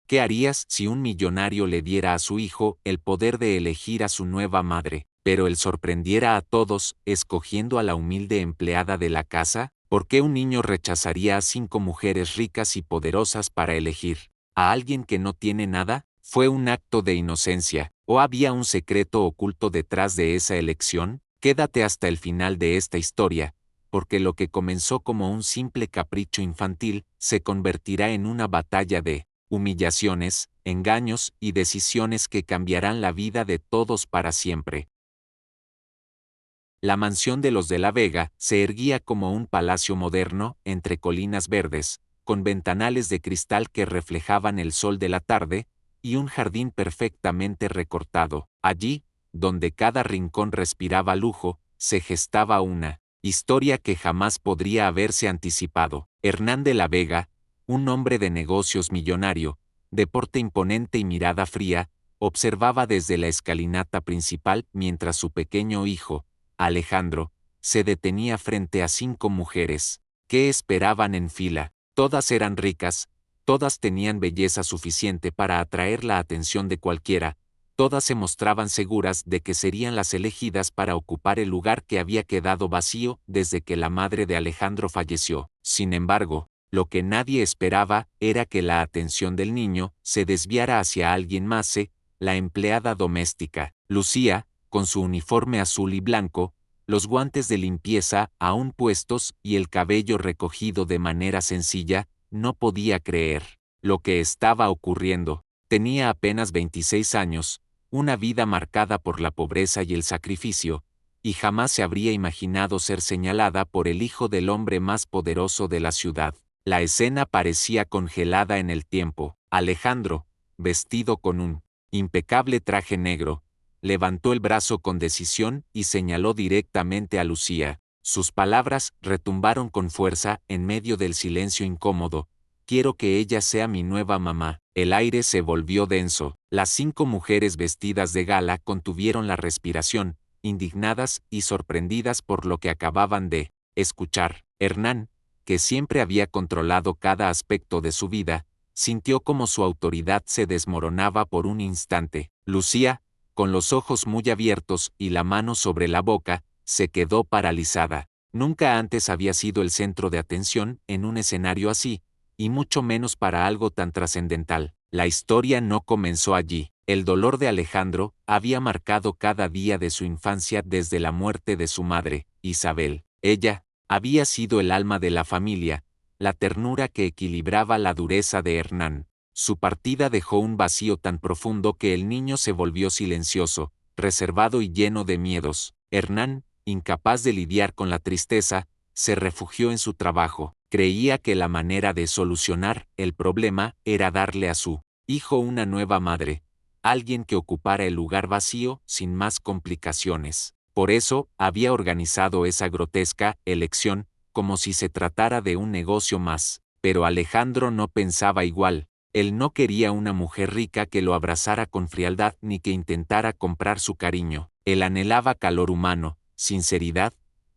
¿Qué harías si un millonario le diera a su hijo el poder de elegir a su nueva madre, pero él sorprendiera a todos, escogiendo a la humilde empleada de la casa? ¿Por qué un niño rechazaría a 5 mujeres ricas y poderosas para elegir a alguien que no tiene nada? ¿Fue un acto de inocencia, o había un secreto oculto detrás de esa elección? Quédate hasta el final de esta historia, porque lo que comenzó como un simple capricho infantil se convertirá en una batalla de humillaciones, engaños y decisiones que cambiarán la vida de todos para siempre. La mansión de los de la Vega se erguía como un palacio moderno, entre colinas verdes, con ventanales de cristal que reflejaban el sol de la tarde, y un jardín perfectamente recortado. Allí, donde cada rincón respiraba lujo, se gestaba una historia que jamás podría haberse anticipado. Hernán de la Vega, un hombre de negocios millonario, de porte imponente y mirada fría, observaba desde la escalinata principal mientras su pequeño hijo, Alejandro, se detenía frente a 5 mujeres, que esperaban en fila. Todas eran ricas, todas tenían belleza suficiente para atraer la atención de cualquiera, todas se mostraban seguras de que serían las elegidas para ocupar el lugar que había quedado vacío desde que la madre de Alejandro falleció. Sin embargo, lo que nadie esperaba era que la atención del niño se desviara hacia alguien más, la empleada doméstica. Lucía, con su uniforme azul y blanco, los guantes de limpieza aún puestos y el cabello recogido de manera sencilla, no podía creer lo que estaba ocurriendo. Tenía apenas 26 años, una vida marcada por la pobreza y el sacrificio, y jamás se habría imaginado ser señalada por el hijo del hombre más poderoso de la ciudad. La escena parecía congelada en el tiempo. Alejandro, vestido con un impecable traje negro, levantó el brazo con decisión y señaló directamente a Lucía. Sus palabras retumbaron con fuerza en medio del silencio incómodo. Quiero que ella sea mi nueva mamá. El aire se volvió denso. Las 5 mujeres vestidas de gala contuvieron la respiración, indignadas y sorprendidas por lo que acababan de escuchar. Hernán, que siempre había controlado cada aspecto de su vida, sintió como su autoridad se desmoronaba por un instante. Lucía, con los ojos muy abiertos y la mano sobre la boca, se quedó paralizada. Nunca antes había sido el centro de atención en un escenario así, y mucho menos para algo tan trascendental. La historia no comenzó allí. El dolor de Alejandro había marcado cada día de su infancia desde la muerte de su madre, Isabel. Ella había sido el alma de la familia, la ternura que equilibraba la dureza de Hernán. Su partida dejó un vacío tan profundo que el niño se volvió silencioso, reservado y lleno de miedos. Hernán, incapaz de lidiar con la tristeza, se refugió en su trabajo. Creía que la manera de solucionar el problema era darle a su hijo una nueva madre, alguien que ocupara el lugar vacío sin más complicaciones. Por eso, había organizado esa grotesca elección, como si se tratara de un negocio más. Pero Alejandro no pensaba igual. Él no quería una mujer rica que lo abrazara con frialdad ni que intentara comprar su cariño. Él anhelaba calor humano, sinceridad,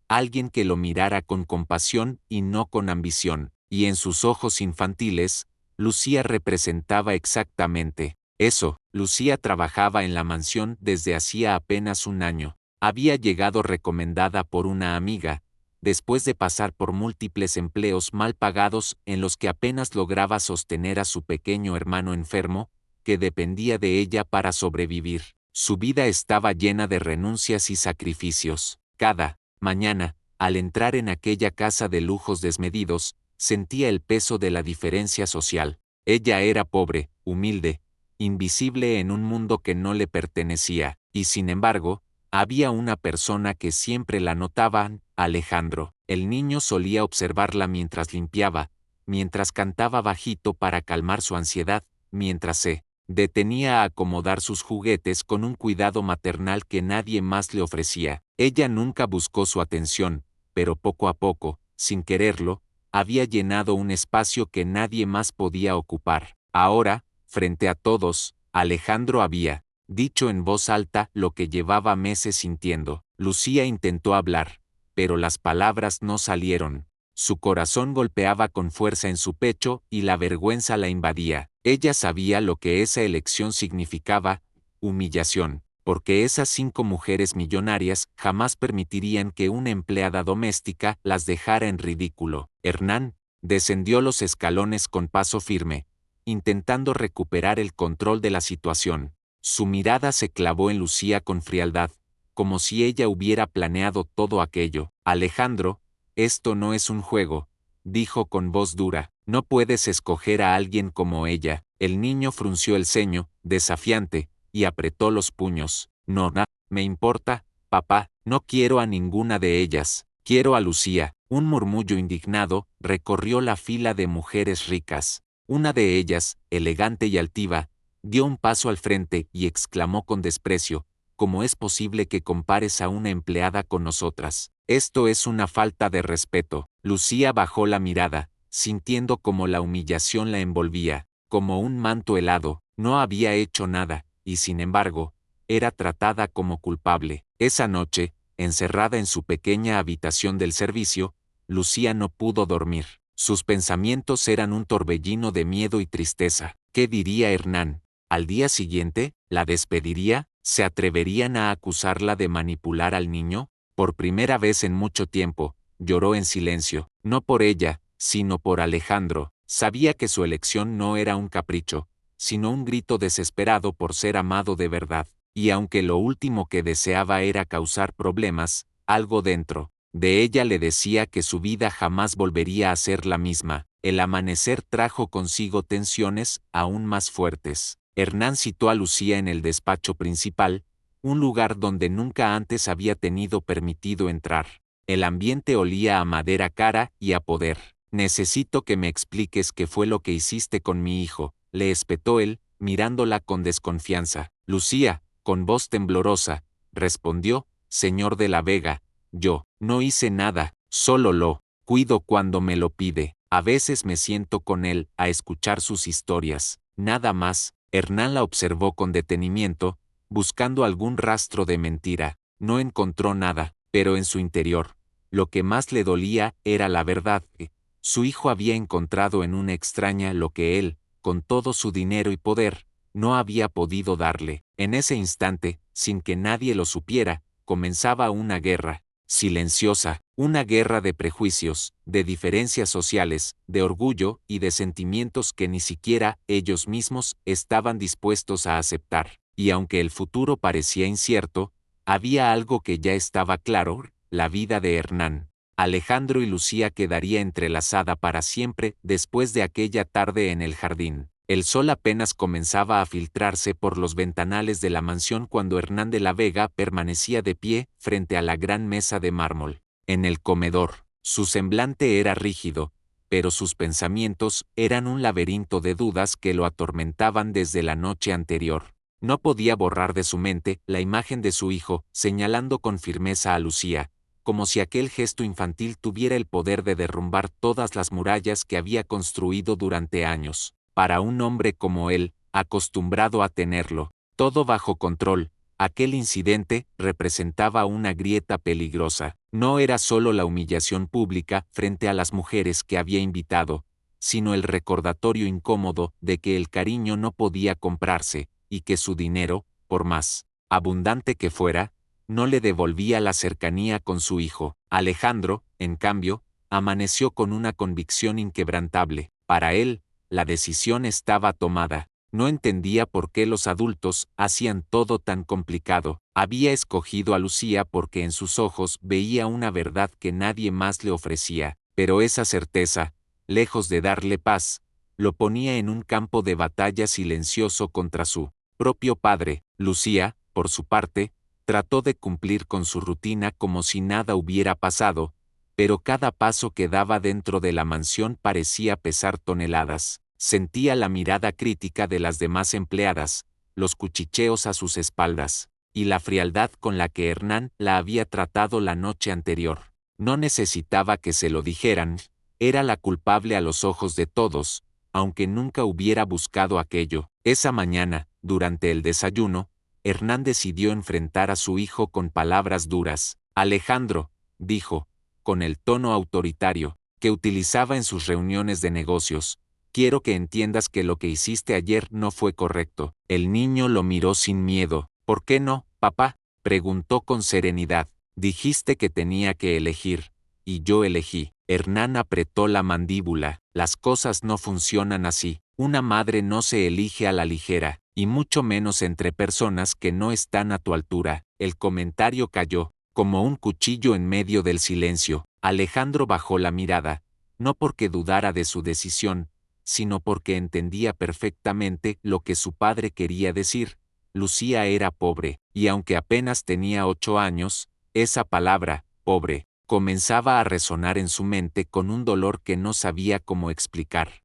alguien que lo mirara con compasión y no con ambición. Y en sus ojos infantiles, Lucía representaba exactamente eso. Lucía trabajaba en la mansión desde hacía apenas un año. Había llegado recomendada por una amiga, después de pasar por múltiples empleos mal pagados en los que apenas lograba sostener a su pequeño hermano enfermo, que dependía de ella para sobrevivir. Su vida estaba llena de renuncias y sacrificios. Cada mañana, al entrar en aquella casa de lujos desmedidos, sentía el peso de la diferencia social. Ella era pobre, humilde, invisible en un mundo que no le pertenecía, y sin embargo, había una persona que siempre la notaba, Alejandro. El niño solía observarla mientras limpiaba, mientras cantaba bajito para calmar su ansiedad, mientras se detenía a acomodar sus juguetes con un cuidado maternal que nadie más le ofrecía. Ella nunca buscó su atención, pero poco a poco, sin quererlo, había llenado un espacio que nadie más podía ocupar. Ahora, frente a todos, Alejandro había dicho en voz alta lo que llevaba meses sintiendo. Lucía intentó hablar, pero las palabras no salieron. Su corazón golpeaba con fuerza en su pecho y la vergüenza la invadía. Ella sabía lo que esa elección significaba: humillación, porque esas 5 mujeres millonarias jamás permitirían que una empleada doméstica las dejara en ridículo. Hernán descendió los escalones con paso firme, intentando recuperar el control de la situación. Su mirada se clavó en Lucía con frialdad, como si ella hubiera planeado todo aquello. Alejandro, esto no es un juego, dijo con voz dura. No puedes escoger a alguien como ella. El niño frunció el ceño, desafiante, y apretó los puños. No, me importa, papá, no quiero a ninguna de ellas, quiero a Lucía. Un murmullo indignado recorrió la fila de mujeres ricas. Una de ellas, elegante y altiva, dio un paso al frente y exclamó con desprecio: ¿cómo es posible que compares a una empleada con nosotras? Esto es una falta de respeto. Lucía bajó la mirada, sintiendo como la humillación la envolvía, como un manto helado. No había hecho nada, y sin embargo, era tratada como culpable. Esa noche, encerrada en su pequeña habitación del servicio, Lucía no pudo dormir. Sus pensamientos eran un torbellino de miedo y tristeza. ¿Qué diría Hernán? Al día siguiente, ¿la despediría? ¿Se atreverían a acusarla de manipular al niño? Por primera vez en mucho tiempo, lloró en silencio, no por ella, sino por Alejandro. Sabía que su elección no era un capricho, sino un grito desesperado por ser amado de verdad, y aunque lo último que deseaba era causar problemas, algo dentro de ella le decía que su vida jamás volvería a ser la misma. El amanecer trajo consigo tensiones aún más fuertes. Hernán citó a Lucía en el despacho principal, un lugar donde nunca antes había tenido permitido entrar. El ambiente olía a madera cara y a poder. Necesito que me expliques qué fue lo que hiciste con mi hijo, le espetó él, mirándola con desconfianza. Lucía, con voz temblorosa, respondió: señor de la Vega, yo no hice nada, solo lo cuido cuando me lo pide. A veces me siento con él a escuchar sus historias, nada más. Hernán la observó con detenimiento, buscando algún rastro de mentira. No encontró nada, pero en su interior, lo que más le dolía era la verdad que su hijo había encontrado en una extraña lo que él, con todo su dinero y poder, no había podido darle. En ese instante, sin que nadie lo supiera, comenzaba una guerra, silenciosa, una guerra de prejuicios, de diferencias sociales, de orgullo y de sentimientos que ni siquiera ellos mismos estaban dispuestos a aceptar. Y aunque el futuro parecía incierto, había algo que ya estaba claro: la vida de Hernán, Alejandro y Lucía quedaría entrelazada para siempre después de aquella tarde en el jardín. El sol apenas comenzaba a filtrarse por los ventanales de la mansión cuando Hernán de la Vega permanecía de pie frente a la gran mesa de mármol. En el comedor, su semblante era rígido, pero sus pensamientos eran un laberinto de dudas que lo atormentaban desde la noche anterior. No podía borrar de su mente la imagen de su hijo, señalando con firmeza a Lucía, como si aquel gesto infantil tuviera el poder de derrumbar todas las murallas que había construido durante años. Para un hombre como él, acostumbrado a tenerlo todo bajo control, aquel incidente representaba una grieta peligrosa. No era solo la humillación pública frente a las mujeres que había invitado, sino el recordatorio incómodo de que el cariño no podía comprarse, y que su dinero, por más abundante que fuera, no le devolvía la cercanía con su hijo. Alejandro, en cambio, amaneció con una convicción inquebrantable. Para él, la decisión estaba tomada. No entendía por qué los adultos hacían todo tan complicado. Había escogido a Lucía porque en sus ojos veía una verdad que nadie más le ofrecía, pero esa certeza, lejos de darle paz, lo ponía en un campo de batalla silencioso contra su propio padre. Lucía, por su parte, trató de cumplir con su rutina como si nada hubiera pasado, pero cada paso que daba dentro de la mansión parecía pesar toneladas. Sentía la mirada crítica de las demás empleadas, los cuchicheos a sus espaldas, y la frialdad con la que Hernán la había tratado la noche anterior. No necesitaba que se lo dijeran, era la culpable a los ojos de todos, aunque nunca hubiera buscado aquello. Esa mañana, durante el desayuno, Hernán decidió enfrentar a su hijo con palabras duras. Alejandro, dijo, con el tono autoritario, que utilizaba en sus reuniones de negocios. Quiero que entiendas que lo que hiciste ayer no fue correcto. El niño lo miró sin miedo. ¿Por qué no, papá?, preguntó con serenidad. Dijiste que tenía que elegir, y yo elegí. Hernán apretó la mandíbula. Las cosas no funcionan así. Una madre no se elige a la ligera, y mucho menos entre personas que no están a tu altura. El comentario cayó, como un cuchillo en medio del silencio. Alejandro bajó la mirada, no porque dudara de su decisión, sino porque entendía perfectamente lo que su padre quería decir. Lucía era pobre, y aunque apenas tenía 8 años, esa palabra, pobre, comenzaba a resonar en su mente con un dolor que no sabía cómo explicar.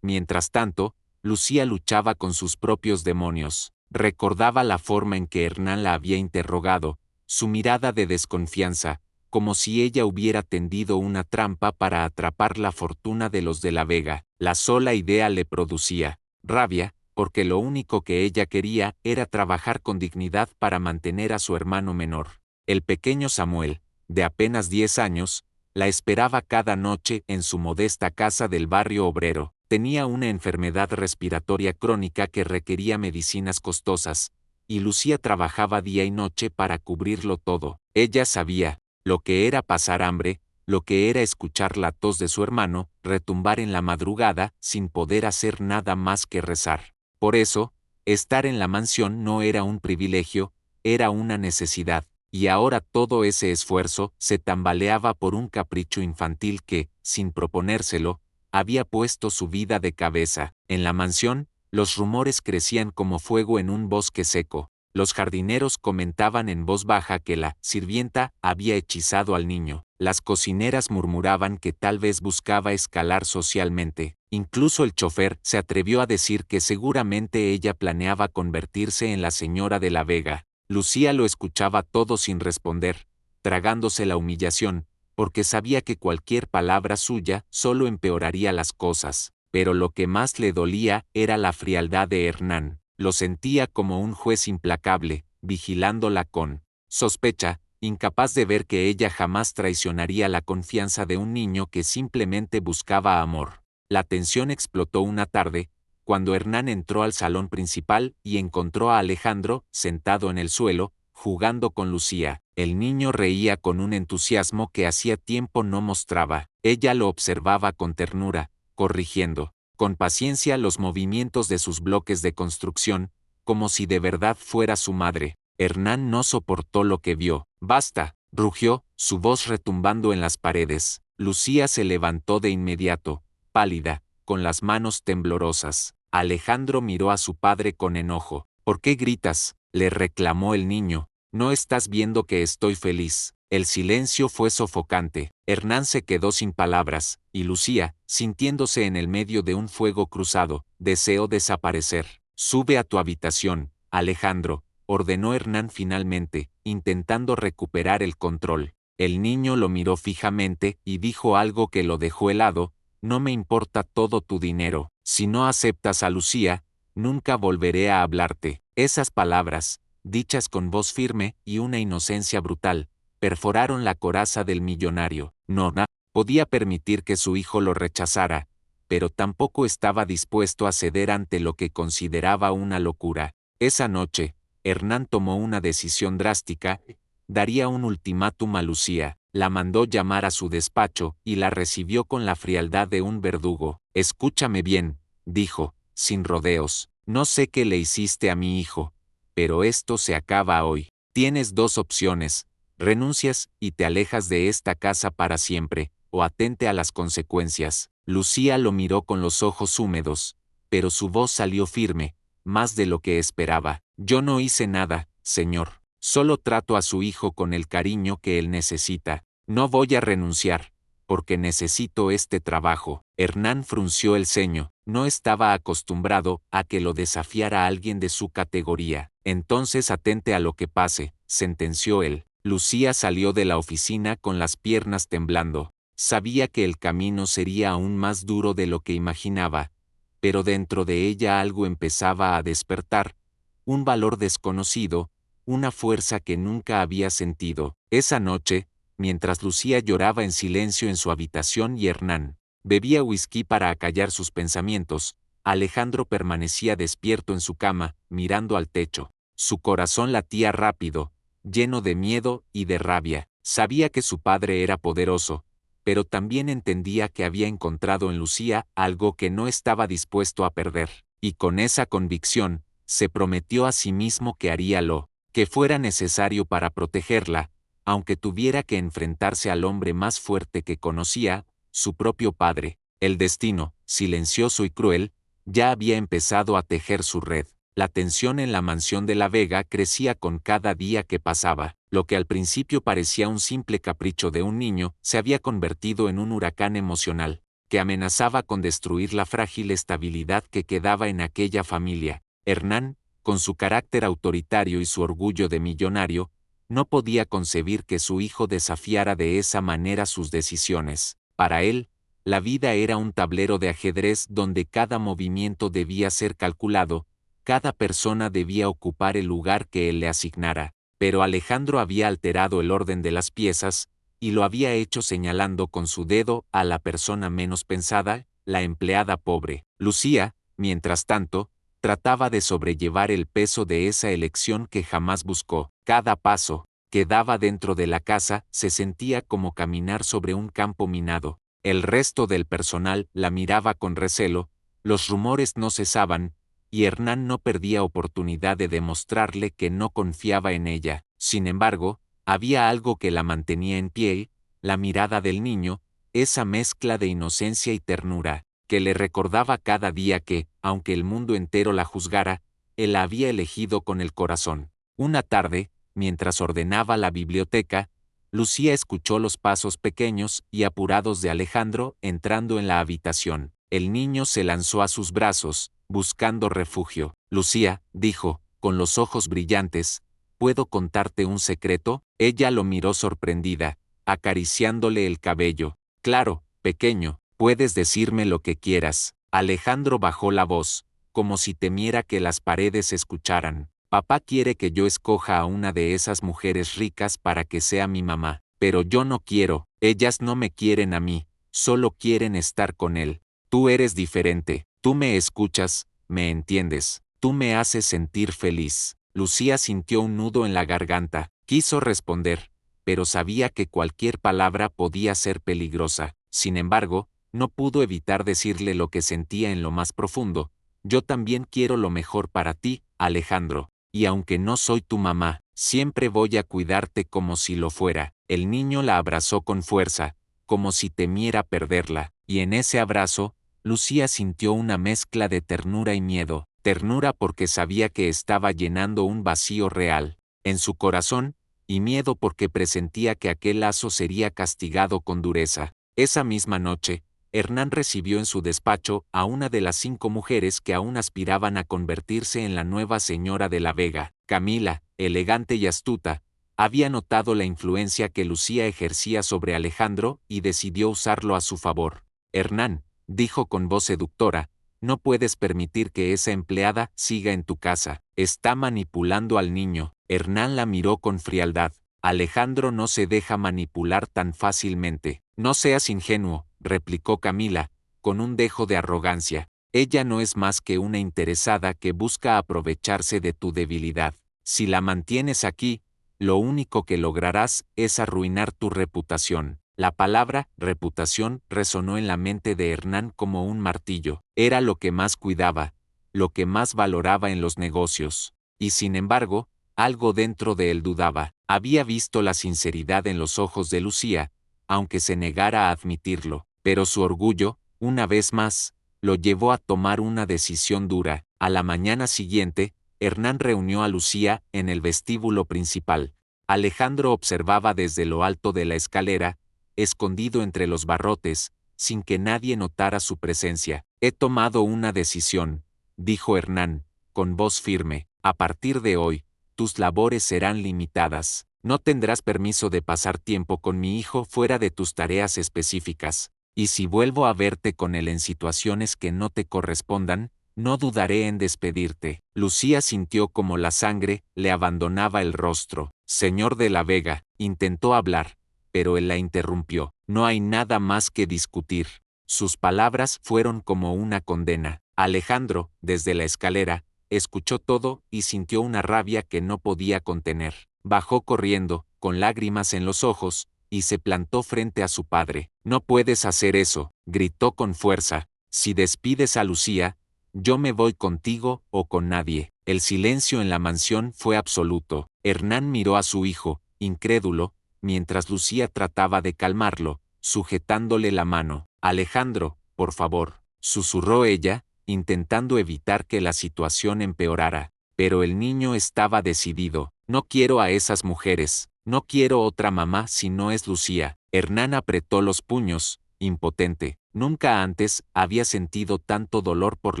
Mientras tanto, Lucía luchaba con sus propios demonios. Recordaba la forma en que Hernán la había interrogado, su mirada de desconfianza, como si ella hubiera tendido una trampa para atrapar la fortuna de los de la Vega. La sola idea le producía rabia, porque lo único que ella quería era trabajar con dignidad para mantener a su hermano menor. El pequeño Samuel, de apenas 10 años, la esperaba cada noche en su modesta casa del barrio obrero. Tenía una enfermedad respiratoria crónica que requería medicinas costosas, y Lucía trabajaba día y noche para cubrirlo todo. Ella sabía lo que era pasar hambre, lo que era escuchar la tos de su hermano retumbar en la madrugada sin poder hacer nada más que rezar. Por eso, estar en la mansión no era un privilegio, era una necesidad, y ahora todo ese esfuerzo se tambaleaba por un capricho infantil que, sin proponérselo, había puesto su vida de cabeza. En la mansión, los rumores crecían como fuego en un bosque seco. Los jardineros comentaban en voz baja que la sirvienta había hechizado al niño. Las cocineras murmuraban que tal vez buscaba escalar socialmente. Incluso el chofer se atrevió a decir que seguramente ella planeaba convertirse en la señora de la Vega. Lucía lo escuchaba todo sin responder, tragándose la humillación, porque sabía que cualquier palabra suya solo empeoraría las cosas. Pero lo que más le dolía era la frialdad de Hernán. Lo sentía como un juez implacable, vigilándola con sospecha, incapaz de ver que ella jamás traicionaría la confianza de un niño que simplemente buscaba amor. La tensión explotó una tarde, cuando Hernán entró al salón principal y encontró a Alejandro sentado en el suelo, jugando con Lucía. El niño reía con un entusiasmo que hacía tiempo no mostraba. Ella lo observaba con ternura, corrigiendo con paciencia los movimientos de sus bloques de construcción, como si de verdad fuera su madre. Hernán no soportó lo que vio. «Basta», rugió, su voz retumbando en las paredes. Lucía se levantó de inmediato, pálida, con las manos temblorosas. Alejandro miró a su padre con enojo. «¿Por qué gritas?», le reclamó el niño. «¿No estás viendo que estoy feliz?». El silencio fue sofocante. Hernán se quedó sin palabras, y Lucía, sintiéndose en el medio de un fuego cruzado, deseó desaparecer. «Sube a tu habitación, Alejandro», ordenó Hernán finalmente, intentando recuperar el control. El niño lo miró fijamente y dijo algo que lo dejó helado: «No me importa todo tu dinero. Si no aceptas a Lucía, nunca volveré a hablarte». Esas palabras, dichas con voz firme y una inocencia brutal, perforaron la coraza del millonario. No podía permitir que su hijo lo rechazara, pero tampoco estaba dispuesto a ceder ante lo que consideraba una locura. Esa noche, Hernán tomó una decisión drástica: daría un ultimátum a Lucía. La mandó llamar a su despacho y la recibió con la frialdad de un verdugo. «Escúchame bien», dijo, sin rodeos. «No sé qué le hiciste a mi hijo, pero esto se acaba hoy. Tienes dos opciones: renuncias y te alejas de esta casa para siempre, o atente a las consecuencias». Lucía lo miró con los ojos húmedos, pero su voz salió firme, más de lo que esperaba. «Yo no hice nada, señor. Solo trato a su hijo con el cariño que él necesita. No voy a renunciar, porque necesito este trabajo». Hernán frunció el ceño. No estaba acostumbrado a que lo desafiara alguien de su categoría. «Entonces atente a lo que pase», sentenció él. Lucía salió de la oficina con las piernas temblando. Sabía que el camino sería aún más duro de lo que imaginaba, pero dentro de ella algo empezaba a despertar, un valor desconocido, una fuerza que nunca había sentido. Esa noche, mientras Lucía lloraba en silencio en su habitación y Hernán bebía whisky para acallar sus pensamientos, Alejandro permanecía despierto en su cama, mirando al techo. Su corazón latía rápido, lleno de miedo y de rabia. Sabía que su padre era poderoso, pero también entendía que había encontrado en Lucía algo que no estaba dispuesto a perder, y con esa convicción, se prometió a sí mismo que haría lo que fuera necesario para protegerla, aunque tuviera que enfrentarse al hombre más fuerte que conocía, su propio padre. El destino, silencioso y cruel, ya había empezado a tejer su red. La tensión en la mansión de la Vega crecía con cada día que pasaba. Lo que al principio parecía un simple capricho de un niño, se había convertido en un huracán emocional, que amenazaba con destruir la frágil estabilidad que quedaba en aquella familia. Hernán, con su carácter autoritario y su orgullo de millonario, no podía concebir que su hijo desafiara de esa manera sus decisiones. Para él, la vida era un tablero de ajedrez donde cada movimiento debía ser calculado, cada persona debía ocupar el lugar que él le asignara. Pero Alejandro había alterado el orden de las piezas, y lo había hecho señalando con su dedo a la persona menos pensada, la empleada pobre. Lucía, mientras tanto, trataba de sobrellevar el peso de esa elección que jamás buscó. Cada paso que daba dentro de la casa se sentía como caminar sobre un campo minado. El resto del personal la miraba con recelo, los rumores no cesaban, y Hernán no perdía oportunidad de demostrarle que no confiaba en ella. Sin embargo, había algo que la mantenía en pie, la mirada del niño, esa mezcla de inocencia y ternura, que le recordaba cada día que, aunque el mundo entero la juzgara, él la había elegido con el corazón. Una tarde, mientras ordenaba la biblioteca, Lucía escuchó los pasos pequeños y apurados de Alejandro entrando en la habitación. El niño se lanzó a sus brazos, buscando refugio. Lucía, dijo, con los ojos brillantes, ¿puedo contarte un secreto? Ella lo miró sorprendida, acariciándole el cabello. Claro, pequeño, puedes decirme lo que quieras. Alejandro bajó la voz, como si temiera que las paredes escucharan. Papá quiere que yo escoja a una de esas mujeres ricas para que sea mi mamá, pero yo no quiero, ellas no me quieren a mí, solo quieren estar con él. Tú eres diferente, tú me escuchas, me entiendes, tú me haces sentir feliz. Lucía sintió un nudo en la garganta, quiso responder, pero sabía que cualquier palabra podía ser peligrosa. Sin embargo, no pudo evitar decirle lo que sentía en lo más profundo. Yo también quiero lo mejor para ti, Alejandro. Y aunque no soy tu mamá, siempre voy a cuidarte como si lo fuera. El niño la abrazó con fuerza, como si temiera perderla, y en ese abrazo, Lucía sintió una mezcla de ternura y miedo. Ternura porque sabía que estaba llenando un vacío real en su corazón, y miedo porque presentía que aquel lazo sería castigado con dureza. Esa misma noche, Hernán recibió en su despacho a una de las 5 mujeres que aún aspiraban a convertirse en la nueva señora de la Vega. Camila, elegante y astuta, había notado la influencia que Lucía ejercía sobre Alejandro y decidió usarlo a su favor. Hernán, dijo con voz seductora, no puedes permitir que esa empleada siga en tu casa. Está manipulando al niño. Hernán la miró con frialdad. Alejandro no se deja manipular tan fácilmente. No seas ingenuo, replicó Camila, con un dejo de arrogancia. Ella no es más que una interesada que busca aprovecharse de tu debilidad. Si la mantienes aquí, lo único que lograrás es arruinar tu reputación. La palabra reputación resonó en la mente de Hernán como un martillo. Era lo que más cuidaba, lo que más valoraba en los negocios. Y sin embargo, algo dentro de él dudaba. Había visto la sinceridad en los ojos de Lucía, aunque se negara a admitirlo, pero su orgullo, una vez más, lo llevó a tomar una decisión dura. A la mañana siguiente, Hernán reunió a Lucía en el vestíbulo principal. Alejandro observaba desde lo alto de la escalera, escondido entre los barrotes, sin que nadie notara su presencia. He tomado una decisión, dijo Hernán, con voz firme. A partir de hoy, tus labores serán limitadas. No tendrás permiso de pasar tiempo con mi hijo fuera de tus tareas específicas. Y si vuelvo a verte con él en situaciones que no te correspondan, no dudaré en despedirte. Lucía sintió como la sangre le abandonaba el rostro. Señor de la Vega, intentó hablar, pero él la interrumpió. No hay nada más que discutir. Sus palabras fueron como una condena. Alejandro, desde la escalera, escuchó todo y sintió una rabia que no podía contener. Bajó corriendo, con lágrimas en los ojos, y se plantó frente a su padre. «No puedes hacer eso», gritó con fuerza. «Si despides a Lucía, yo me voy contigo o con nadie». El silencio en la mansión fue absoluto. Hernán miró a su hijo, incrédulo, mientras Lucía trataba de calmarlo, sujetándole la mano. «Alejandro, por favor», susurró ella, intentando evitar que la situación empeorara. Pero el niño estaba decidido. «No quiero a esas mujeres, no quiero otra mamá si no es Lucía». Hernán apretó los puños, impotente. Nunca antes había sentido tanto dolor por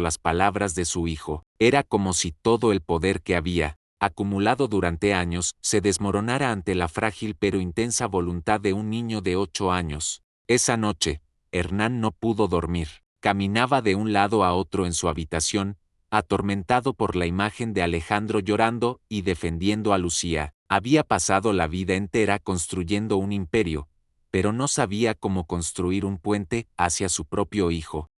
las palabras de su hijo. Era como si todo el poder que había, acumulado durante años, se desmoronara ante la frágil pero intensa voluntad de un niño de 8 años. Esa noche, Hernán no pudo dormir. Caminaba de un lado a otro en su habitación, atormentado por la imagen de Alejandro llorando y defendiendo a Lucía. Había pasado la vida entera construyendo un imperio, pero no sabía cómo construir un puente hacia su propio hijo.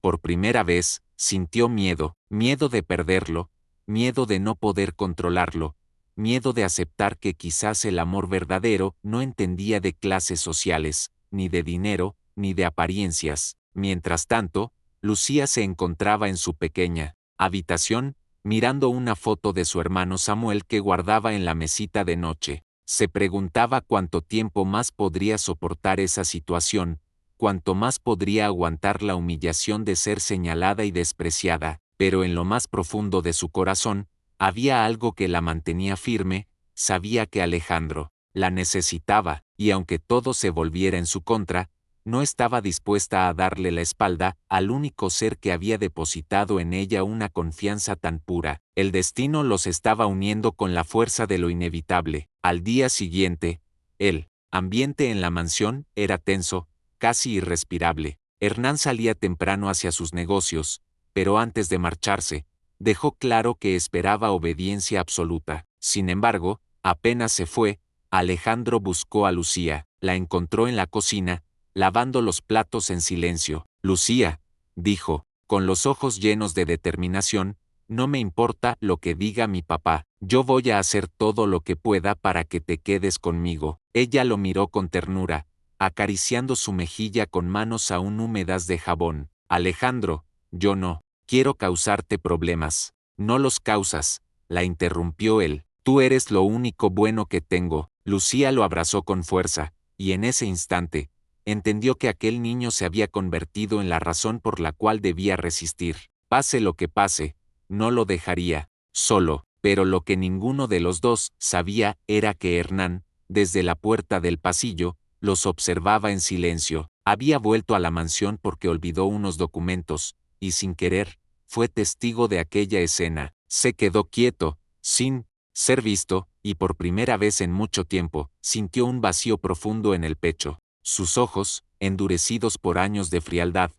Por primera vez, sintió miedo, miedo de perderlo, miedo de no poder controlarlo, miedo de aceptar que quizás el amor verdadero no entendía de clases sociales, ni de dinero, ni de apariencias. Mientras tanto, Lucía se encontraba en su pequeña habitación, mirando una foto de su hermano Samuel que guardaba en la mesita de noche. Se preguntaba cuánto tiempo más podría soportar esa situación, cuánto más podría aguantar la humillación de ser señalada y despreciada, pero en lo más profundo de su corazón, había algo que la mantenía firme. Sabía que Alejandro la necesitaba, y aunque todo se volviera en su contra, no estaba dispuesta a darle la espalda al único ser que había depositado en ella una confianza tan pura. El destino los estaba uniendo con la fuerza de lo inevitable. Al día siguiente, el ambiente en la mansión era tenso, casi irrespirable. Hernán salía temprano hacia sus negocios, pero antes de marcharse, dejó claro que esperaba obediencia absoluta. Sin embargo, apenas se fue, Alejandro buscó a Lucía. La encontró en la cocina, lavando los platos en silencio. «Lucía», dijo, con los ojos llenos de determinación, «no me importa lo que diga mi papá, yo voy a hacer todo lo que pueda para que te quedes conmigo». Ella lo miró con ternura, acariciando su mejilla con manos aún húmedas de jabón. «Alejandro, yo no quiero causarte problemas». «No los causas», la interrumpió él. «Tú eres lo único bueno que tengo». Lucía lo abrazó con fuerza, y en ese instante, entendió que aquel niño se había convertido en la razón por la cual debía resistir. Pase lo que pase, no lo dejaría solo. Pero lo que ninguno de los dos sabía era que Hernán, desde la puerta del pasillo, los observaba en silencio. Había vuelto a la mansión porque olvidó unos documentos, y sin querer, fue testigo de aquella escena. Se quedó quieto, sin ser visto, y por primera vez en mucho tiempo, sintió un vacío profundo en el pecho. Sus ojos, endurecidos por años de frialdad,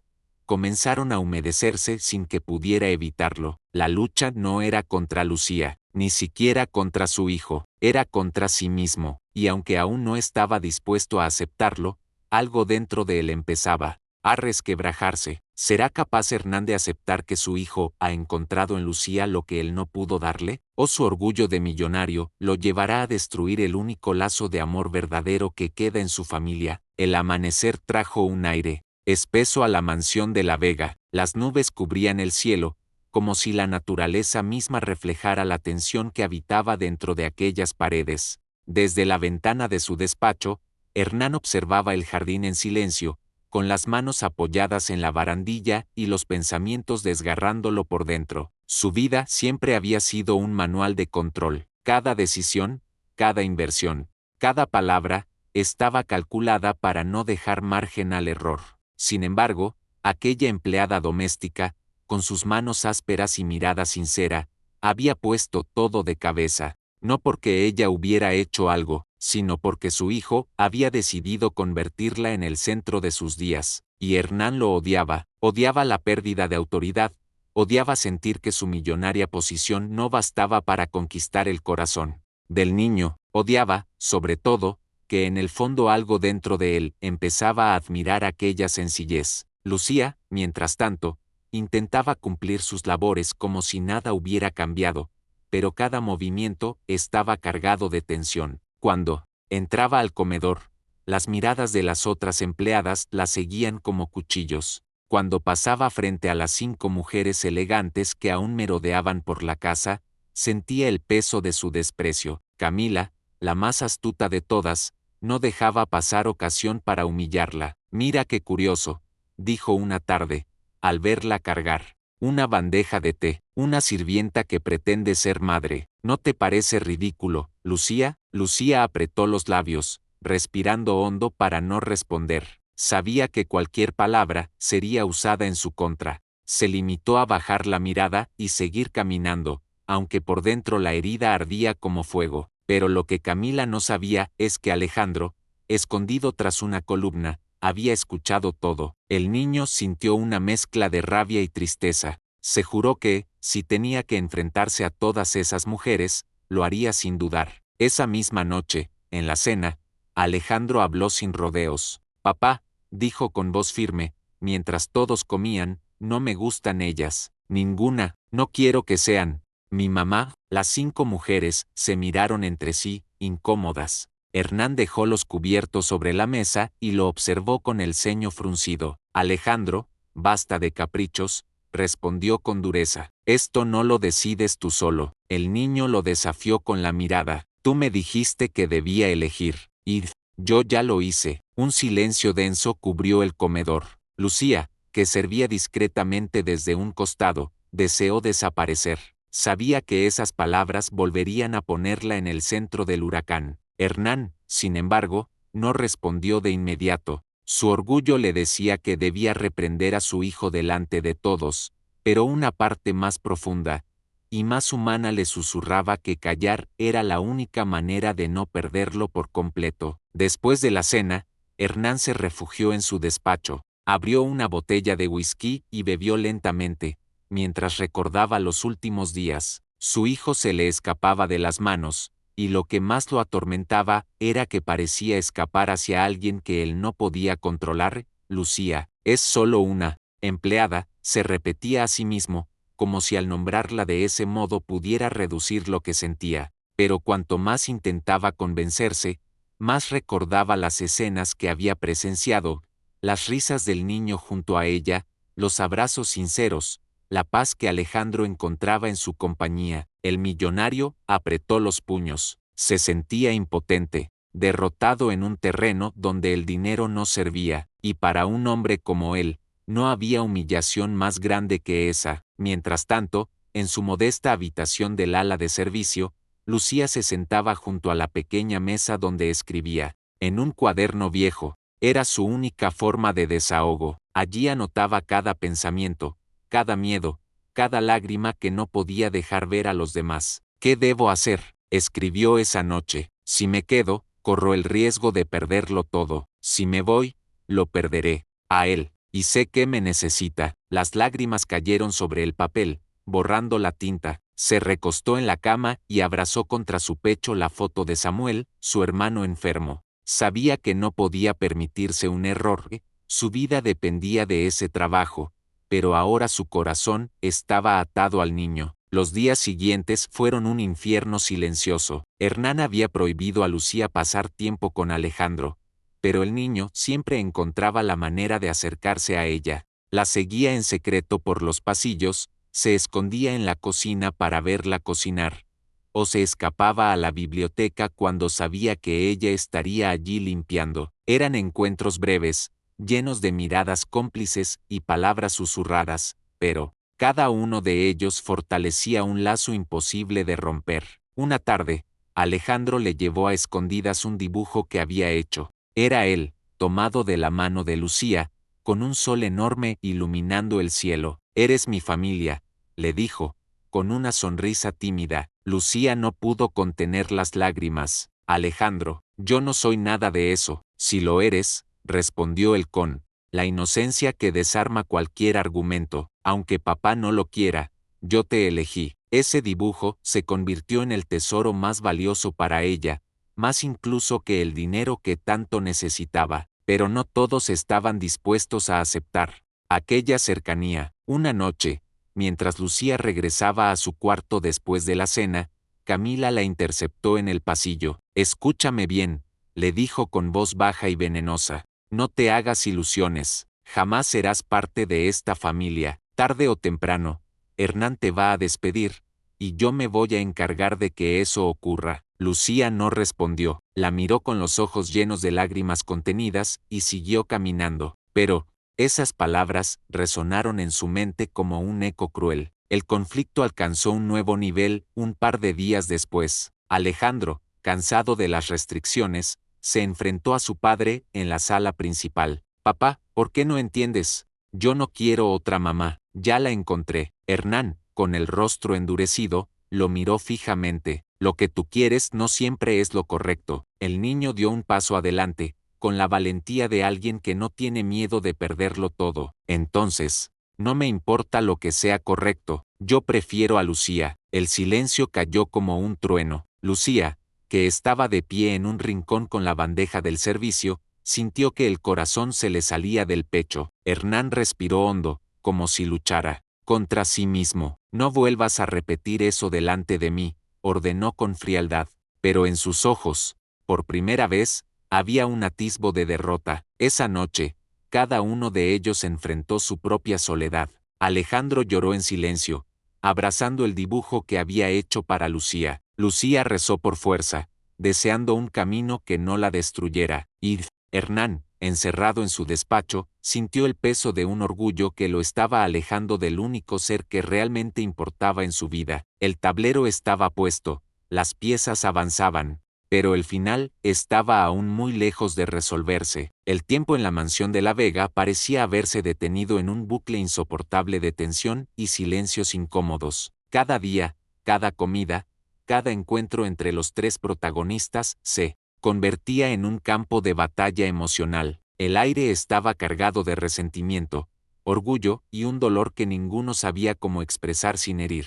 comenzaron a humedecerse sin que pudiera evitarlo. La lucha no era contra Lucía, ni siquiera contra su hijo, era contra sí mismo, y aunque aún no estaba dispuesto a aceptarlo, algo dentro de él empezaba a resquebrajarse. ¿Será capaz Hernán de aceptar que su hijo ha encontrado en Lucía lo que él no pudo darle? ¿O su orgullo de millonario lo llevará a destruir el único lazo de amor verdadero que queda en su familia? El amanecer trajo un aire espeso a la mansión de la Vega. Las nubes cubrían el cielo, como si la naturaleza misma reflejara la tensión que habitaba dentro de aquellas paredes. Desde la ventana de su despacho, Hernán observaba el jardín en silencio, con las manos apoyadas en la barandilla y los pensamientos desgarrándolo por dentro. Su vida siempre había sido un manual de control. Cada decisión, cada inversión, cada palabra, estaba calculada para no dejar margen al error. Sin embargo, aquella empleada doméstica, con sus manos ásperas y mirada sincera, había puesto todo de cabeza, no porque ella hubiera hecho algo, sino porque su hijo había decidido convertirla en el centro de sus días, y Hernán lo odiaba. Odiaba la pérdida de autoridad, odiaba sentir que su millonaria posición no bastaba para conquistar el corazón del niño. Odiaba, sobre todo, que en el fondo algo dentro de él empezaba a admirar aquella sencillez. Lucía, mientras tanto, intentaba cumplir sus labores como si nada hubiera cambiado, pero cada movimiento estaba cargado de tensión. Cuando entraba al comedor, las miradas de las otras empleadas la seguían como cuchillos. Cuando pasaba frente a las 5 mujeres elegantes que aún merodeaban por la casa, sentía el peso de su desprecio. Camila, la más astuta de todas, no dejaba pasar ocasión para humillarla. Mira qué curioso, dijo una tarde, al verla cargar una bandeja de té, una sirvienta que pretende ser madre. ¿No te parece ridículo, Lucía? Lucía apretó los labios, respirando hondo para no responder. Sabía que cualquier palabra sería usada en su contra. Se limitó a bajar la mirada y seguir caminando, aunque por dentro la herida ardía como fuego. Pero lo que Camila no sabía es que Alejandro, escondido tras una columna, había escuchado todo. El niño sintió una mezcla de rabia y tristeza. Se juró que, si tenía que enfrentarse a todas esas mujeres, lo haría sin dudar. Esa misma noche, en la cena, Alejandro habló sin rodeos. Papá, dijo con voz firme, mientras todos comían, no me gustan ellas. Ninguna, no quiero que sean mi mamá. Las 5 mujeres se miraron entre sí, incómodas. Hernán dejó los cubiertos sobre la mesa y lo observó con el ceño fruncido. Alejandro, basta de caprichos, respondió con dureza. Esto no lo decides tú solo. El niño lo desafió con la mirada. Tú me dijiste que debía elegir. Y yo ya lo hice. Un silencio denso cubrió el comedor. Lucía, que servía discretamente desde un costado, deseó desaparecer. Sabía que esas palabras volverían a ponerla en el centro del huracán. Hernán, sin embargo, no respondió de inmediato. Su orgullo le decía que debía reprender a su hijo delante de todos, pero una parte más profunda y más humana le susurraba que callar era la única manera de no perderlo por completo. Después de la cena, Hernán se refugió en su despacho, abrió una botella de whisky y bebió lentamente, mientras recordaba los últimos días. Su hijo se le escapaba de las manos, y lo que más lo atormentaba era que parecía escapar hacia alguien que él no podía controlar. Lucía, es solo una empleada, se repetía a sí mismo, como si al nombrarla de ese modo pudiera reducir lo que sentía, pero cuanto más intentaba convencerse, más recordaba las escenas que había presenciado, las risas del niño junto a ella, los abrazos sinceros, la paz que Alejandro encontraba en su compañía. El millonario apretó los puños. Se sentía impotente, derrotado en un terreno donde el dinero no servía, y para un hombre como él, no había humillación más grande que esa. Mientras tanto, en su modesta habitación del ala de servicio, Lucía se sentaba junto a la pequeña mesa donde escribía, en un cuaderno viejo. Era su única forma de desahogo. Allí anotaba cada pensamiento, cada miedo, cada lágrima que no podía dejar ver a los demás. ¿Qué debo hacer?, escribió esa noche. Si me quedo, corro el riesgo de perderlo todo. Si me voy, lo perderé. A él. Y sé que me necesita. Las lágrimas cayeron sobre el papel, borrando la tinta. Se recostó en la cama y abrazó contra su pecho la foto de Samuel, su hermano enfermo. Sabía que no podía permitirse un error. Su vida dependía de ese trabajo, pero ahora su corazón estaba atado al niño. Los días siguientes fueron un infierno silencioso. Hernán había prohibido a Lucía pasar tiempo con Alejandro, pero el niño siempre encontraba la manera de acercarse a ella. La seguía en secreto por los pasillos, se escondía en la cocina para verla cocinar, o se escapaba a la biblioteca cuando sabía que ella estaría allí limpiando. Eran encuentros breves, llenos de miradas cómplices y palabras susurradas, pero cada uno de ellos fortalecía un lazo imposible de romper. Una tarde, Alejandro le llevó a escondidas un dibujo que había hecho. Era él, tomado de la mano de Lucía, con un sol enorme iluminando el cielo. «Eres mi familia», le dijo, con una sonrisa tímida. Lucía no pudo contener las lágrimas. «Alejandro, yo no soy nada de eso». «Si lo eres», respondió él con la inocencia que desarma cualquier argumento. «Aunque papá no lo quiera, yo te elegí». Ese dibujo se convirtió en el tesoro más valioso para ella, más incluso que el dinero que tanto necesitaba, pero no todos estaban dispuestos a aceptar aquella cercanía. Una noche, mientras Lucía regresaba a su cuarto después de la cena, Camila la interceptó en el pasillo. «Escúchame bien», le dijo con voz baja y venenosa. «No te hagas ilusiones, jamás serás parte de esta familia. Tarde o temprano, Hernán te va a despedir, y yo me voy a encargar de que eso ocurra». Lucía no respondió, la miró con los ojos llenos de lágrimas contenidas y siguió caminando. Pero esas palabras resonaron en su mente como un eco cruel. El conflicto alcanzó un nuevo nivel un par de días después. Alejandro, cansado de las restricciones, se enfrentó a su padre en la sala principal. «Papá, ¿por qué no entiendes? Yo no quiero otra mamá, ya la encontré». Hernán, con el rostro endurecido, lo miró fijamente. «Lo que tú quieres no siempre es lo correcto». El niño dio un paso adelante, con la valentía de alguien que no tiene miedo de perderlo todo. «Entonces, no me importa lo que sea correcto, yo prefiero a Lucía». El silencio cayó como un trueno. Lucía, que estaba de pie en un rincón con la bandeja del servicio, sintió que el corazón se le salía del pecho. Hernán respiró hondo, como si luchara contra sí mismo. «No vuelvas a repetir eso delante de mí», ordenó con frialdad, pero en sus ojos, por primera vez, había un atisbo de derrota. Esa noche, cada uno de ellos enfrentó su propia soledad. Alejandro lloró en silencio, abrazando el dibujo que había hecho para Lucía. Lucía rezó por fuerza, deseando un camino que no la destruyera. Y Hernán, encerrado en su despacho, sintió el peso de un orgullo que lo estaba alejando del único ser que realmente importaba en su vida. El tablero estaba puesto, las piezas avanzaban, pero el final estaba aún muy lejos de resolverse. El tiempo en la mansión de la Vega parecía haberse detenido en un bucle insoportable de tensión y silencios incómodos. Cada día, cada comida, cada encuentro entre los tres protagonistas se convertía en un campo de batalla emocional. El aire estaba cargado de resentimiento, orgullo y un dolor que ninguno sabía cómo expresar sin herir.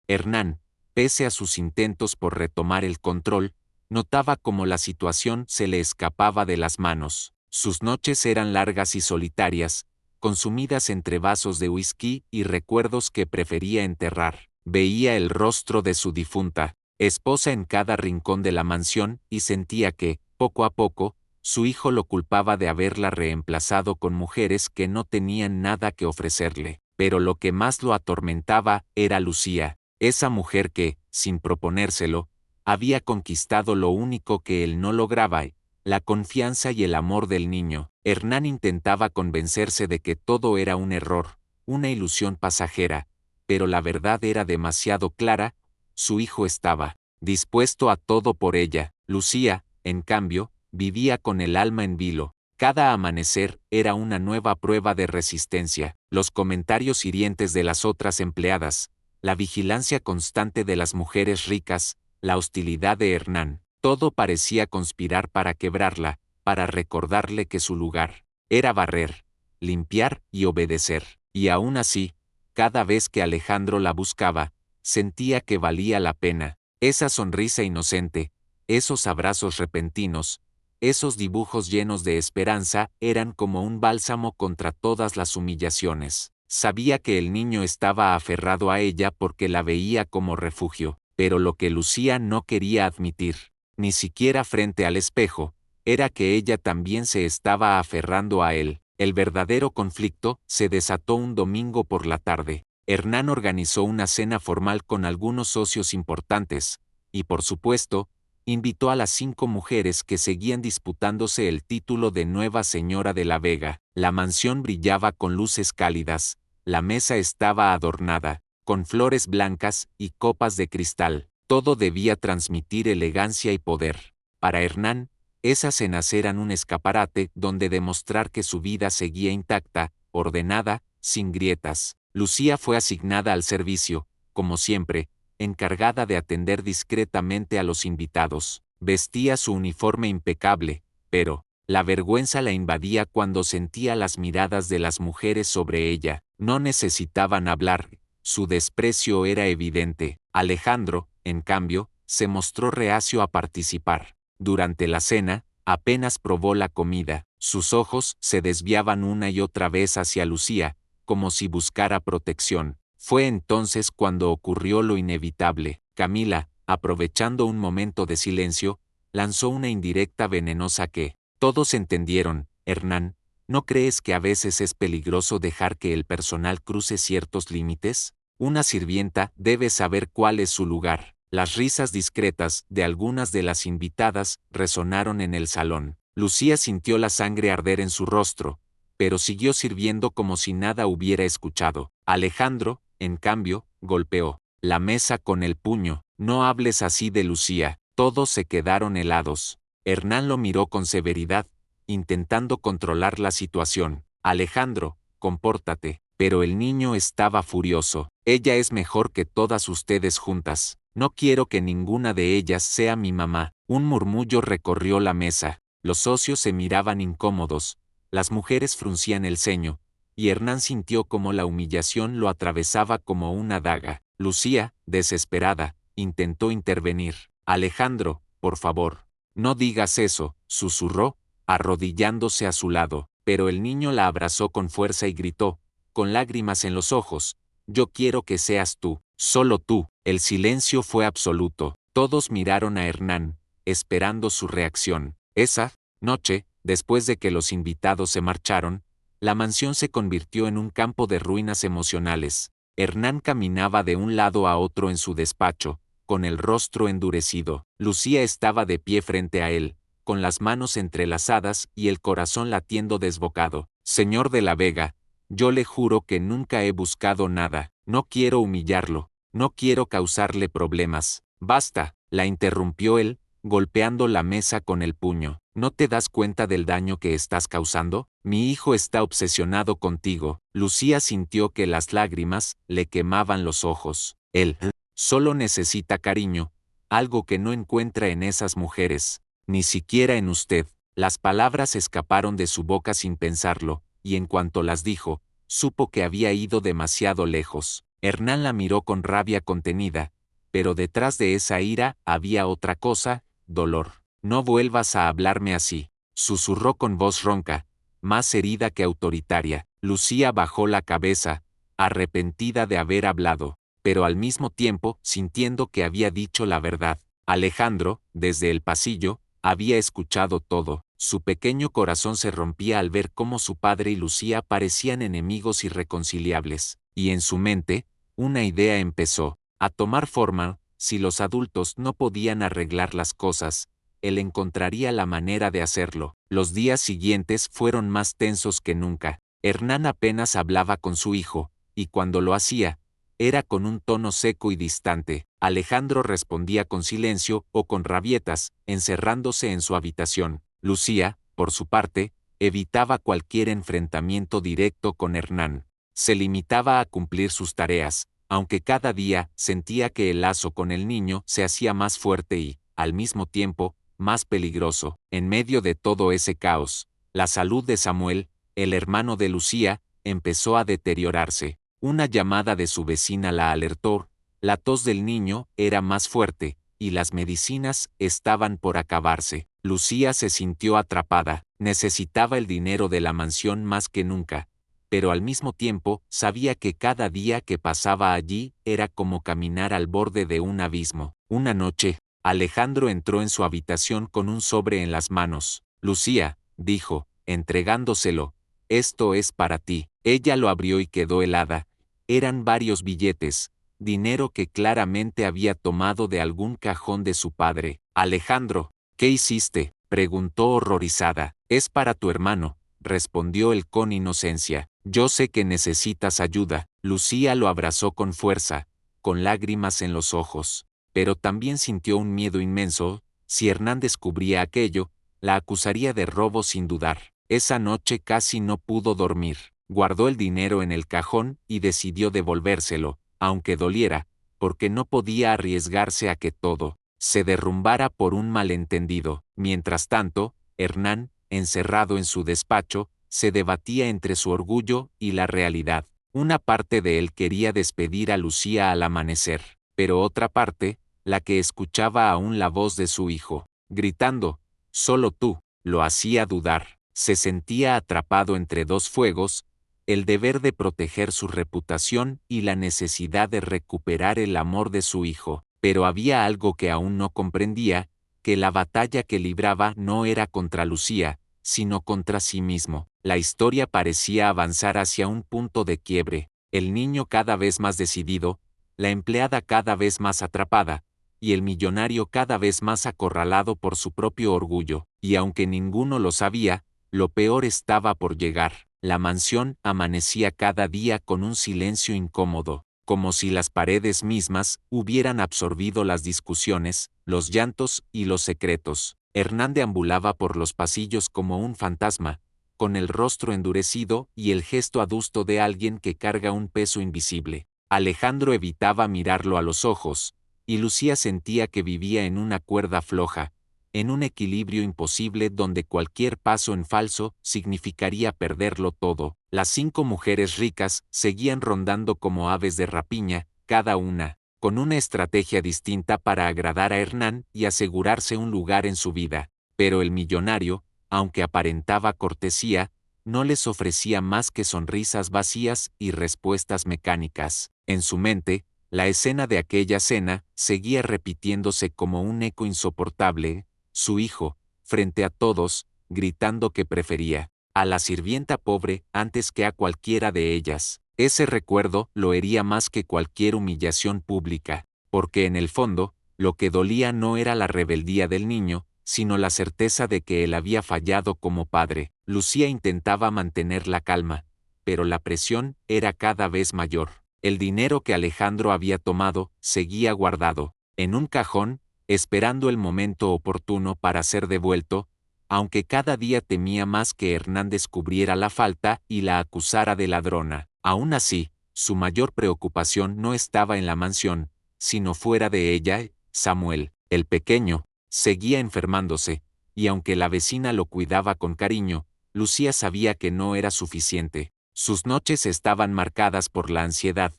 Hernán, pese a sus intentos por retomar el control, notaba cómo la situación se le escapaba de las manos. Sus noches eran largas y solitarias, consumidas entre vasos de whisky y recuerdos que prefería enterrar. Veía el rostro de su difunta esposa en cada rincón de la mansión y sentía que, poco a poco, su hijo lo culpaba de haberla reemplazado con mujeres que no tenían nada que ofrecerle. Pero lo que más lo atormentaba era Lucía, esa mujer que, sin proponérselo, había conquistado lo único que él no lograba, la confianza y el amor del niño. Hernán intentaba convencerse de que todo era un error, una ilusión pasajera, pero la verdad era demasiado clara. Su hijo estaba dispuesto a todo por ella. Lucía, en cambio, vivía con el alma en vilo. Cada amanecer era una nueva prueba de resistencia. Los comentarios hirientes de las otras empleadas, la vigilancia constante de las mujeres ricas, la hostilidad de Hernán, todo parecía conspirar para quebrarla, para recordarle que su lugar era barrer, limpiar y obedecer. Y aún así, cada vez que Alejandro la buscaba, sentía que valía la pena. Esa sonrisa inocente, esos abrazos repentinos, esos dibujos llenos de esperanza eran como un bálsamo contra todas las humillaciones. Sabía que el niño estaba aferrado a ella porque la veía como refugio, pero lo que Lucía no quería admitir, ni siquiera frente al espejo, era que ella también se estaba aferrando a él. El verdadero conflicto se desató un domingo por la tarde. Hernán organizó una cena formal con algunos socios importantes, y por supuesto, invitó a las 5 mujeres que seguían disputándose el título de nueva señora de la Vega. La mansión brillaba con luces cálidas, la mesa estaba adornada, con flores blancas y copas de cristal. Todo debía transmitir elegancia y poder. Para Hernán, esas cenas eran un escaparate donde demostrar que su vida seguía intacta, ordenada, sin grietas. Lucía fue asignada al servicio, como siempre, encargada de atender discretamente a los invitados. Vestía su uniforme impecable, pero la vergüenza la invadía cuando sentía las miradas de las mujeres sobre ella. No necesitaban hablar, su desprecio era evidente. Alejandro, en cambio, se mostró reacio a participar. Durante la cena, apenas probó la comida, sus ojos se desviaban una y otra vez hacia Lucía, como si buscara protección. Fue entonces cuando ocurrió lo inevitable. Camila, aprovechando un momento de silencio, lanzó una indirecta venenosa que todos entendieron. Hernán, ¿no crees que a veces es peligroso dejar que el personal cruce ciertos límites? Una sirvienta debe saber cuál es su lugar. Las risas discretas de algunas de las invitadas resonaron en el salón. Lucía sintió la sangre arder en su rostro, pero siguió sirviendo como si nada hubiera escuchado. Alejandro, en cambio, golpeó la mesa con el puño. No hables así de Lucía. Todos se quedaron helados. Hernán lo miró con severidad, intentando controlar la situación. Alejandro, compórtate. Pero el niño estaba furioso. Ella es mejor que todas ustedes juntas. No quiero que ninguna de ellas sea mi mamá. Un murmullo recorrió la mesa. Los socios se miraban incómodos. Las mujeres fruncían el ceño, y Hernán sintió como la humillación lo atravesaba como una daga. Lucía, desesperada, intentó intervenir. Alejandro, por favor, no digas eso, susurró, arrodillándose a su lado, pero el niño la abrazó con fuerza y gritó, con lágrimas en los ojos, yo quiero que seas tú, solo tú. El silencio fue absoluto. Todos miraron a Hernán, esperando su reacción. Esa noche, después de que los invitados se marcharon, la mansión se convirtió en un campo de ruinas emocionales. Hernán caminaba de un lado a otro en su despacho, con el rostro endurecido. Lucía estaba de pie frente a él, con las manos entrelazadas y el corazón latiendo desbocado. Señor de la Vega, yo le juro que nunca he buscado nada. No quiero humillarlo, no quiero causarle problemas. Basta, la interrumpió él, golpeando la mesa con el puño. ¿No te das cuenta del daño que estás causando? Mi hijo está obsesionado contigo. Lucía sintió que las lágrimas le quemaban los ojos. Él solo necesita cariño, algo que no encuentra en esas mujeres, ni siquiera en usted. Las palabras escaparon de su boca sin pensarlo, y en cuanto las dijo, supo que había ido demasiado lejos. Hernán la miró con rabia contenida, pero detrás de esa ira había otra cosa, dolor. No vuelvas a hablarme así, susurró con voz ronca, más herida que autoritaria. Lucía bajó la cabeza, arrepentida de haber hablado, pero al mismo tiempo sintiendo que había dicho la verdad. Alejandro, desde el pasillo, había escuchado todo. Su pequeño corazón se rompía al ver cómo su padre y Lucía parecían enemigos irreconciliables, y en su mente, una idea empezó a tomar forma. Si los adultos no podían arreglar las cosas, él encontraría la manera de hacerlo. Los días siguientes fueron más tensos que nunca. Hernán apenas hablaba con su hijo, y cuando lo hacía, era con un tono seco y distante. Alejandro respondía con silencio o con rabietas, encerrándose en su habitación. Lucía, por su parte, evitaba cualquier enfrentamiento directo con Hernán. Se limitaba a cumplir sus tareas, aunque cada día sentía que el lazo con el niño se hacía más fuerte y, al mismo tiempo, más peligroso. En medio de todo ese caos, la salud de Samuel, el hermano de Lucía, empezó a deteriorarse. Una llamada de su vecina la alertó, la tos del niño era más fuerte, y las medicinas estaban por acabarse. Lucía se sintió atrapada, necesitaba el dinero de la mansión más que nunca, pero al mismo tiempo sabía que cada día que pasaba allí era como caminar al borde de un abismo. Una noche, Alejandro entró en su habitación con un sobre en las manos. Lucía, dijo, entregándoselo, esto es para ti. Ella lo abrió y quedó helada. Eran varios billetes, dinero que claramente había tomado de algún cajón de su padre. Alejandro, ¿qué hiciste?, preguntó horrorizada. Es para tu hermano, respondió él con inocencia. Yo sé que necesitas ayuda. Lucía lo abrazó con fuerza, con lágrimas en los ojos, pero también sintió un miedo inmenso. Si Hernán descubría aquello, la acusaría de robo sin dudar. Esa noche casi no pudo dormir. Guardó el dinero en el cajón y decidió devolvérselo, aunque doliera, porque no podía arriesgarse a que todo se derrumbara por un malentendido. Mientras tanto, Hernán, encerrado en su despacho, se debatía entre su orgullo y la realidad. Una parte de él quería despedir a Lucía al amanecer, pero otra parte la que escuchaba aún la voz de su hijo, gritando, «Solo tú», lo hacía dudar. Se sentía atrapado entre dos fuegos, el deber de proteger su reputación y la necesidad de recuperar el amor de su hijo. Pero había algo que aún no comprendía, que la batalla que libraba no era contra Lucía, sino contra sí mismo. La historia parecía avanzar hacia un punto de quiebre, el niño cada vez más decidido, la empleada cada vez más atrapada, y el millonario cada vez más acorralado por su propio orgullo, y aunque ninguno lo sabía, lo peor estaba por llegar. La mansión amanecía cada día con un silencio incómodo, como si las paredes mismas hubieran absorbido las discusiones, los llantos y los secretos. Hernán deambulaba por los pasillos como un fantasma, con el rostro endurecido y el gesto adusto de alguien que carga un peso invisible. Alejandro evitaba mirarlo a los ojos, y Lucía sentía que vivía en una cuerda floja, en un equilibrio imposible donde cualquier paso en falso significaría perderlo todo. Las 5 mujeres ricas seguían rondando como aves de rapiña, cada una, con una estrategia distinta para agradar a Hernán y asegurarse un lugar en su vida. Pero el millonario, aunque aparentaba cortesía, no les ofrecía más que sonrisas vacías y respuestas mecánicas. En su mente, la escena de aquella cena seguía repitiéndose como un eco insoportable. Su hijo, frente a todos, gritando que prefería a la sirvienta pobre antes que a cualquiera de ellas. Ese recuerdo lo hería más que cualquier humillación pública, porque en el fondo, lo que dolía no era la rebeldía del niño, sino la certeza de que él había fallado como padre. Lucía intentaba mantener la calma, pero la presión era cada vez mayor. El dinero que Alejandro había tomado seguía guardado en un cajón, esperando el momento oportuno para ser devuelto, aunque cada día temía más que Hernán descubriera la falta y la acusara de ladrona. Aún así, su mayor preocupación no estaba en la mansión, sino fuera de ella. Samuel, el pequeño, seguía enfermándose, y aunque la vecina lo cuidaba con cariño, Lucía sabía que no era suficiente. Sus noches estaban marcadas por la ansiedad,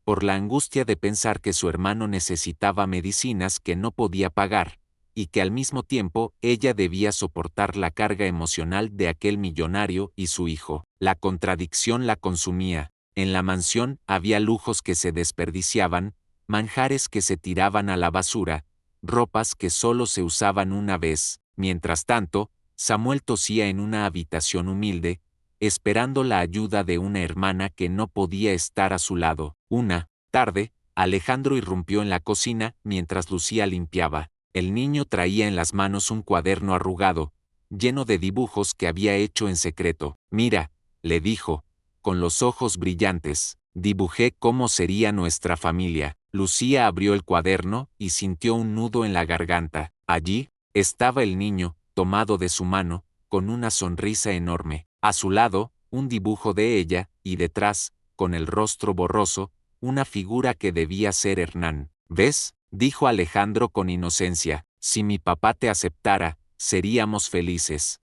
por la angustia de pensar que su hermano necesitaba medicinas que no podía pagar, y que al mismo tiempo ella debía soportar la carga emocional de aquel millonario y su hijo. La contradicción la consumía. En la mansión había lujos que se desperdiciaban, manjares que se tiraban a la basura, ropas que solo se usaban una vez. Mientras tanto, Samuel tosía en una habitación humilde, esperando la ayuda de una hermana que no podía estar a su lado. Una tarde, Alejandro irrumpió en la cocina mientras Lucía limpiaba. El niño traía en las manos un cuaderno arrugado, lleno de dibujos que había hecho en secreto. «Mira», le dijo, con los ojos brillantes, «dibujé cómo sería nuestra familia». Lucía abrió el cuaderno y sintió un nudo en la garganta. Allí estaba el niño, tomado de su mano, con una sonrisa enorme. A su lado, un dibujo de ella, y detrás, con el rostro borroso, una figura que debía ser Hernán. «¿Ves?», dijo Alejandro con inocencia, «si mi papá te aceptara, seríamos felices».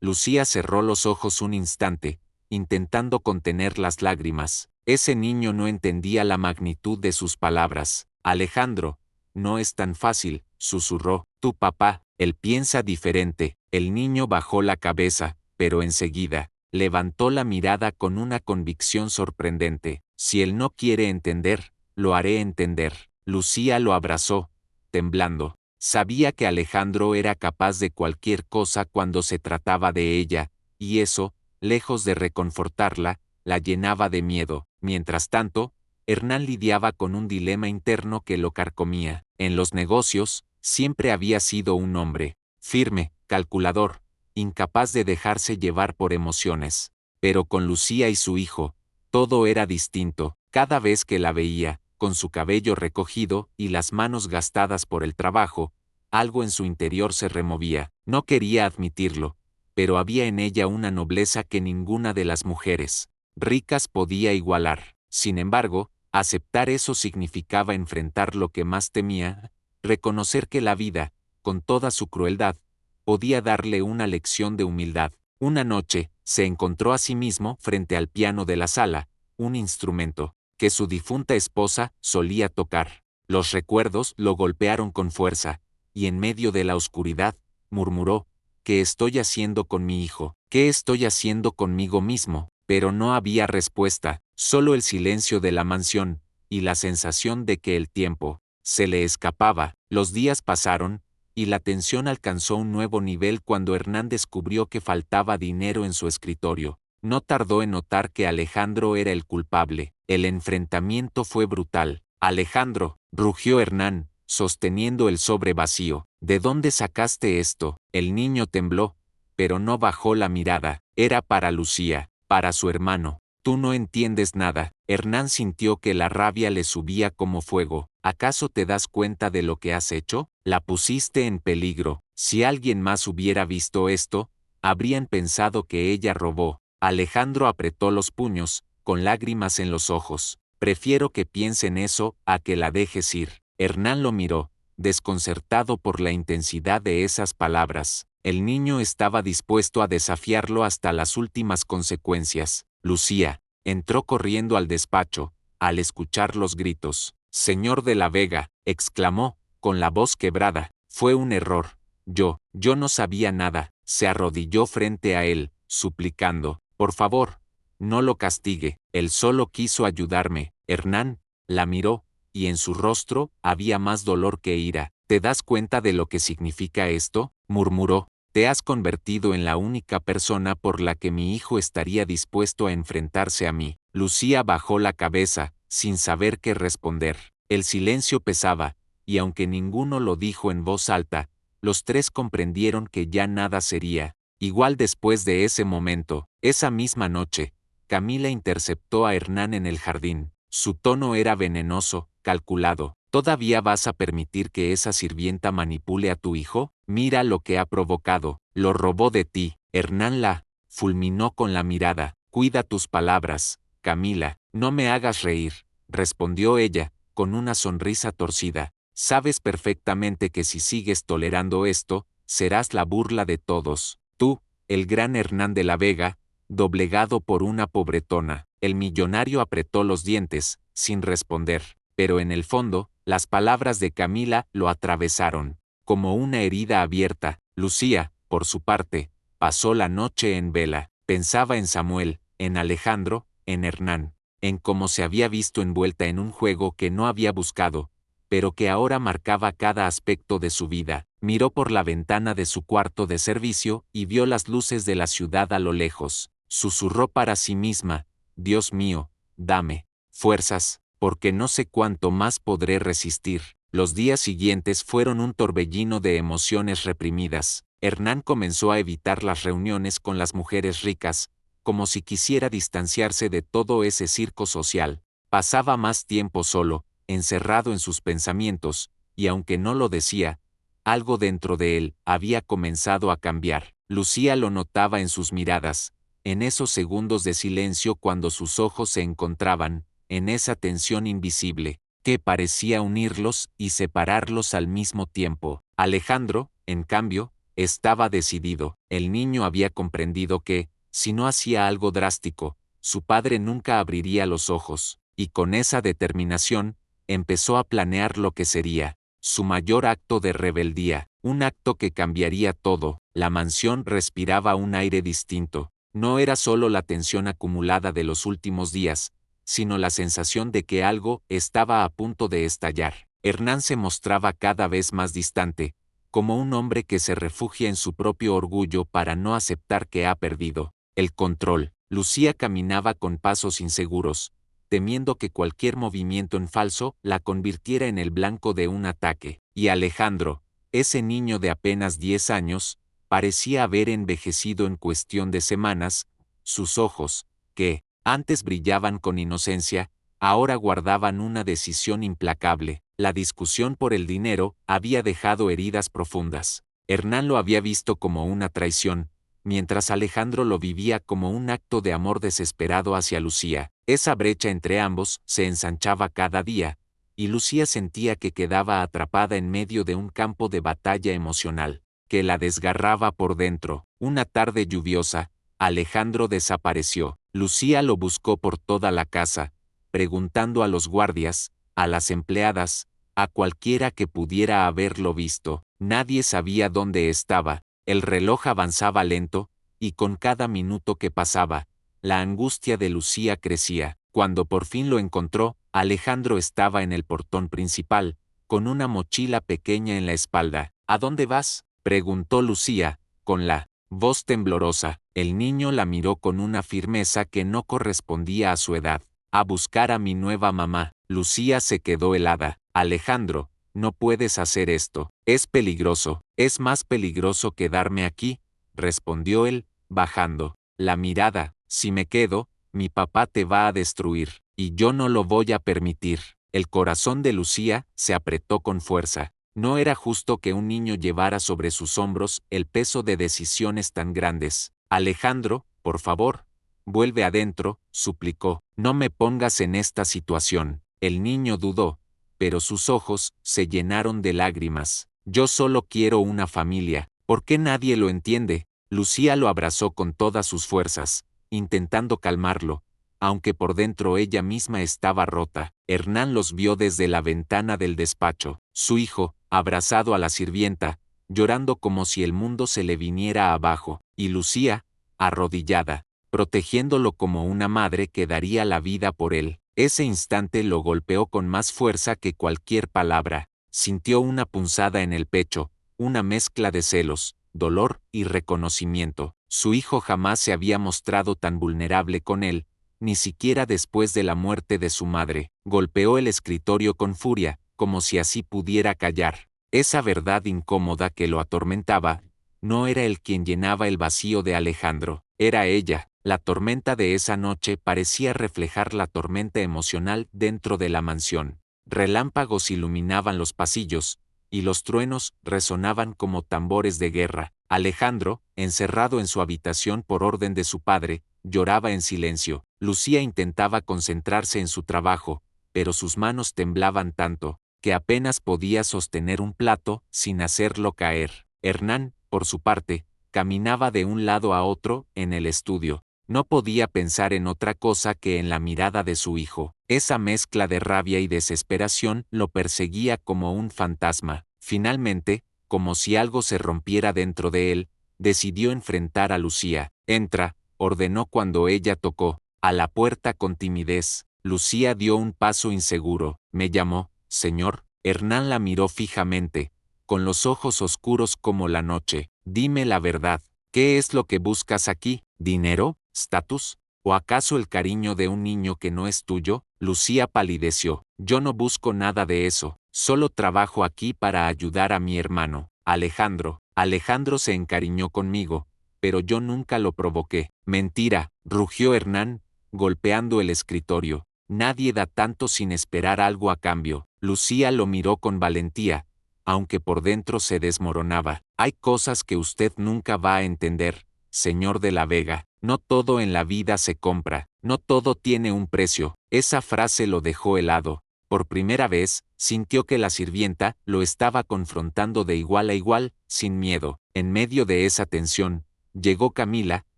Lucía cerró los ojos un instante, intentando contener las lágrimas. Ese niño no entendía la magnitud de sus palabras. «Alejandro, no es tan fácil», susurró. «Tu papá, él piensa diferente». El niño bajó la cabeza, pero enseguida levantó la mirada con una convicción sorprendente. «Si él no quiere entender, lo haré entender». Lucía lo abrazó, temblando. Sabía que Alejandro era capaz de cualquier cosa cuando se trataba de ella, y eso, lejos de reconfortarla, la llenaba de miedo. Mientras tanto, Hernán lidiaba con un dilema interno que lo carcomía. En los negocios, siempre había sido un hombre firme, calculador, incapaz de dejarse llevar por emociones. Pero con Lucía y su hijo, todo era distinto. Cada vez que la veía, con su cabello recogido y las manos gastadas por el trabajo, algo en su interior se removía. No quería admitirlo, pero había en ella una nobleza que ninguna de las mujeres ricas podía igualar. Sin embargo, aceptar eso significaba enfrentar lo que más temía, reconocer que la vida, con toda su crueldad, podía darle una lección de humildad. Una noche, se encontró a sí mismo frente al piano de la sala, un instrumento que su difunta esposa solía tocar. Los recuerdos lo golpearon con fuerza, y en medio de la oscuridad, murmuró, ¿qué estoy haciendo con mi hijo? ¿Qué estoy haciendo conmigo mismo? Pero no había respuesta, solo el silencio de la mansión, y la sensación de que el tiempo se le escapaba. Los días pasaron, y la tensión alcanzó un nuevo nivel cuando Hernán descubrió que faltaba dinero en su escritorio. No tardó en notar que Alejandro era el culpable. El enfrentamiento fue brutal. Alejandro, rugió Hernán, sosteniendo el sobre vacío. ¿De dónde sacaste esto? El niño tembló, pero no bajó la mirada. Era para Lucía, para su hermano. Tú no entiendes nada. Hernán sintió que la rabia le subía como fuego. ¿Acaso te das cuenta de lo que has hecho? La pusiste en peligro. Si alguien más hubiera visto esto, habrían pensado que ella robó. Alejandro apretó los puños, con lágrimas en los ojos. Prefiero que piensen eso a que la dejes ir. Hernán lo miró, desconcertado por la intensidad de esas palabras. El niño estaba dispuesto a desafiarlo hasta las últimas consecuencias. Lucía entró corriendo al despacho, al escuchar los gritos. Señor de la Vega, exclamó, con la voz quebrada, fue un error. Yo no sabía nada. Se arrodilló frente a él, suplicando, por favor, no lo castigue. Él solo quiso ayudarme. Hernán la miró, y en su rostro había más dolor que ira. ¿Te das cuenta de lo que significa esto? Murmuró. Te has convertido en la única persona por la que mi hijo estaría dispuesto a enfrentarse a mí. Lucía bajó la cabeza, sin saber qué responder. El silencio pesaba, y aunque ninguno lo dijo en voz alta, los tres comprendieron que ya nada sería igual después de ese momento. Esa misma noche, Camila interceptó a Hernán en el jardín. Su tono era venenoso, calculado. ¿Todavía vas a permitir que esa sirvienta manipule a tu hijo? Mira lo que ha provocado. Lo robó de ti. Hernán la fulminó con la mirada. Cuida tus palabras, Camila. No me hagas reír, respondió ella, con una sonrisa torcida. Sabes perfectamente que si sigues tolerando esto, serás la burla de todos. Tú, el gran Hernán de la Vega, doblegado por una pobretona. El millonario apretó los dientes, sin responder, pero en el fondo, las palabras de Camila lo atravesaron, como una herida abierta. Lucía, por su parte, pasó la noche en vela. Pensaba en Samuel, en Alejandro, en Hernán, en cómo se había visto envuelta en un juego que no había buscado, pero que ahora marcaba cada aspecto de su vida. Miró por la ventana de su cuarto de servicio y vio las luces de la ciudad a lo lejos. Susurró para sí misma, Dios mío, dame fuerzas, porque no sé cuánto más podré resistir. Los días siguientes fueron un torbellino de emociones reprimidas. Hernán comenzó a evitar las reuniones con las mujeres ricas, como si quisiera distanciarse de todo ese circo social. Pasaba más tiempo solo, encerrado en sus pensamientos, y aunque no lo decía, algo dentro de él había comenzado a cambiar. Lucía lo notaba en sus miradas, en esos segundos de silencio cuando sus ojos se encontraban, en esa tensión invisible, que parecía unirlos y separarlos al mismo tiempo. Alejandro, en cambio, estaba decidido. El niño había comprendido que, si no hacía algo drástico, su padre nunca abriría los ojos, y con esa determinación, empezó a planear lo que sería su mayor acto de rebeldía, un acto que cambiaría todo. La mansión respiraba un aire distinto. No era solo la tensión acumulada de los últimos días, sino la sensación de que algo estaba a punto de estallar. Hernán se mostraba cada vez más distante, como un hombre que se refugia en su propio orgullo para no aceptar que ha perdido el control. Lucía caminaba con pasos inseguros, temiendo que cualquier movimiento en falso la convirtiera en el blanco de un ataque. Y Alejandro, ese niño de apenas 10 años, parecía haber envejecido en cuestión de semanas. Sus ojos, que antes brillaban con inocencia, ahora guardaban una decisión implacable. La discusión por el dinero había dejado heridas profundas. Hernán lo había visto como una traición, mientras Alejandro lo vivía como un acto de amor desesperado hacia Lucía. Esa brecha entre ambos se ensanchaba cada día, y Lucía sentía que quedaba atrapada en medio de un campo de batalla emocional, que la desgarraba por dentro. Una tarde lluviosa, Alejandro desapareció. Lucía lo buscó por toda la casa, preguntando a los guardias, a las empleadas, a cualquiera que pudiera haberlo visto. Nadie sabía dónde estaba, el reloj avanzaba lento, y con cada minuto que pasaba, la angustia de Lucía crecía. Cuando por fin lo encontró, Alejandro estaba en el portón principal, con una mochila pequeña en la espalda. ¿A dónde vas?, preguntó Lucía, con la voz temblorosa. El niño la miró con una firmeza que no correspondía a su edad. A buscar a mi nueva mamá. Lucía se quedó helada. Alejandro, no puedes hacer esto. Es peligroso. Es más peligroso quedarme aquí, respondió él, bajando la mirada. Si me quedo, mi papá te va a destruir, y yo no lo voy a permitir. El corazón de Lucía se apretó con fuerza. No era justo que un niño llevara sobre sus hombros el peso de decisiones tan grandes. Alejandro, por favor, vuelve adentro, suplicó. No me pongas en esta situación. El niño dudó, pero sus ojos se llenaron de lágrimas. Yo solo quiero una familia. ¿Por qué nadie lo entiende? Lucía lo abrazó con todas sus fuerzas, intentando calmarlo, aunque por dentro ella misma estaba rota. Hernán los vio desde la ventana del despacho. Su hijo, abrazado a la sirvienta, llorando como si el mundo se le viniera abajo, y Lucía, arrodillada, protegiéndolo como una madre que daría la vida por él. Ese instante lo golpeó con más fuerza que cualquier palabra. Sintió una punzada en el pecho, una mezcla de celos, dolor y reconocimiento. Su hijo jamás se había mostrado tan vulnerable con él, ni siquiera después de la muerte de su madre. Golpeó el escritorio con furia, como si así pudiera callar. Esa verdad incómoda que lo atormentaba, no era él quien llenaba el vacío de Alejandro, era ella. La tormenta de esa noche parecía reflejar la tormenta emocional dentro de la mansión. Relámpagos iluminaban los pasillos, y los truenos resonaban como tambores de guerra. Alejandro, encerrado en su habitación por orden de su padre, lloraba en silencio. Lucía intentaba concentrarse en su trabajo, pero sus manos temblaban tanto, que apenas podía sostener un plato sin hacerlo caer. Hernán, por su parte, caminaba de un lado a otro en el estudio. No podía pensar en otra cosa que en la mirada de su hijo. Esa mezcla de rabia y desesperación lo perseguía como un fantasma. Finalmente, como si algo se rompiera dentro de él, decidió enfrentar a Lucía. Entra, ordenó cuando ella tocó a la puerta con timidez. Lucía dio un paso inseguro. ¿Me llamó, señor? Hernán la miró fijamente, con los ojos oscuros como la noche. Dime la verdad. ¿Qué es lo que buscas aquí? ¿Dinero? ¿Status? ¿O acaso el cariño de un niño que no es tuyo? Lucía palideció. Yo no busco nada de eso. Solo trabajo aquí para ayudar a mi hermano, Alejandro. Alejandro se encariñó conmigo, pero yo nunca lo provoqué. Mentira, rugió Hernán, golpeando el escritorio. Nadie da tanto sin esperar algo a cambio. Lucía lo miró con valentía, aunque por dentro se desmoronaba. Hay cosas que usted nunca va a entender, señor de la Vega. No todo en la vida se compra, no todo tiene un precio. Esa frase lo dejó helado. Por primera vez, sintió que la sirvienta lo estaba confrontando de igual a igual, sin miedo. En medio de esa tensión, llegó Camila,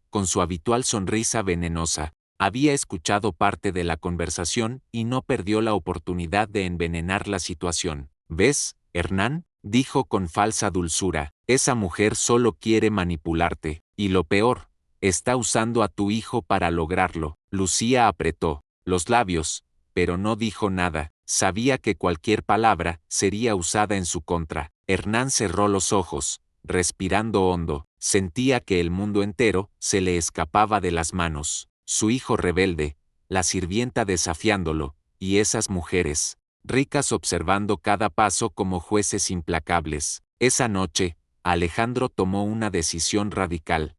con su habitual sonrisa venenosa. Había escuchado parte de la conversación y no perdió la oportunidad de envenenar la situación. ¿Ves, Hernán?, dijo con falsa dulzura. Esa mujer solo quiere manipularte, y lo peor, está usando a tu hijo para lograrlo. Lucía apretó los labios, pero no dijo nada. Sabía que cualquier palabra sería usada en su contra. Hernán cerró los ojos, respirando hondo. Sentía que el mundo entero se le escapaba de las manos. Su hijo rebelde, la sirvienta desafiándolo, y esas mujeres, ricas observando cada paso como jueces implacables. Esa noche, Alejandro tomó una decisión radical.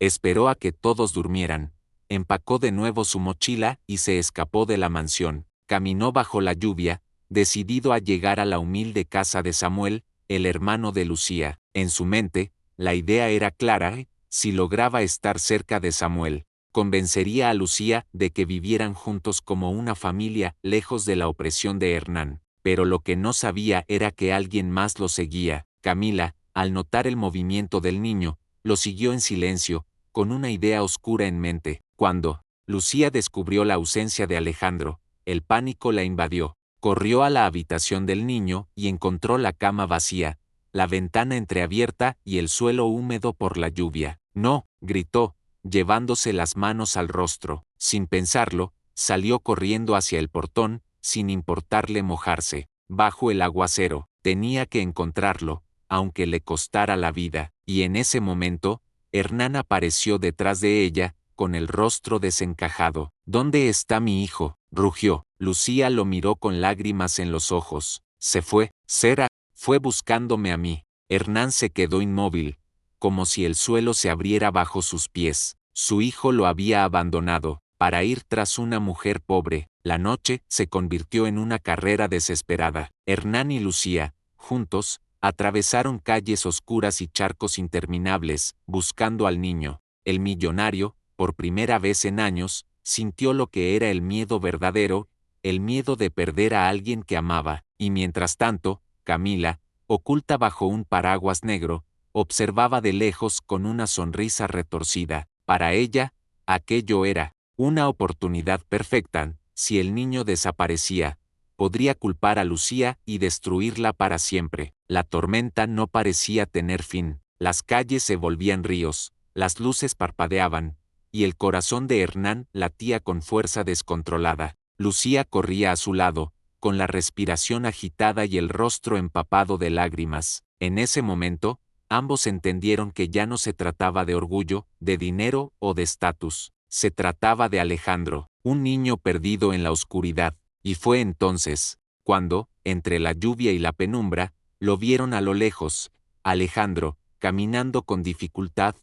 Esperó a que todos durmieran, empacó de nuevo su mochila y se escapó de la mansión. Caminó bajo la lluvia, decidido a llegar a la humilde casa de Samuel, el hermano de Lucía. En su mente, la idea era clara: si lograba estar cerca de Samuel, convencería a Lucía de que vivieran juntos como una familia, lejos de la opresión de Hernán. Pero lo que no sabía era que alguien más lo seguía. Camila, al notar el movimiento del niño, lo siguió en silencio, con una idea oscura en mente. Cuando Lucía descubrió la ausencia de Alejandro, el pánico la invadió. Corrió a la habitación del niño y encontró la cama vacía, la ventana entreabierta y el suelo húmedo por la lluvia. «No», gritó, llevándose las manos al rostro. Sin pensarlo, salió corriendo hacia el portón, sin importarle mojarse. Bajo el aguacero, tenía que encontrarlo, aunque le costara la vida. Y en ese momento, Hernán apareció detrás de ella, con el rostro desencajado. «¿Dónde está mi hijo?», rugió. Lucía lo miró con lágrimas en los ojos. «Se fue, Sera, fue buscándome a mí». Hernán se quedó inmóvil, como si el suelo se abriera bajo sus pies. Su hijo lo había abandonado, para ir tras una mujer pobre. La noche se convirtió en una carrera desesperada. Hernán y Lucía, juntos, atravesaron calles oscuras y charcos interminables, buscando al niño. El millonario, por primera vez en años, sintió lo que era el miedo verdadero, el miedo de perder a alguien que amaba, y mientras tanto, Camila, oculta bajo un paraguas negro, observaba de lejos con una sonrisa retorcida. Para ella, aquello era una oportunidad perfecta. Si el niño desaparecía, podría culpar a Lucía y destruirla para siempre. La tormenta no parecía tener fin. Las calles se volvían ríos, las luces parpadeaban, y el corazón de Hernán latía con fuerza descontrolada. Lucía corría a su lado, con la respiración agitada y el rostro empapado de lágrimas. En ese momento, ambos entendieron que ya no se trataba de orgullo, de dinero o de estatus. Se trataba de Alejandro, un niño perdido en la oscuridad. Y fue entonces, cuando, entre la lluvia y la penumbra, lo vieron a lo lejos, Alejandro, caminando con dificultad,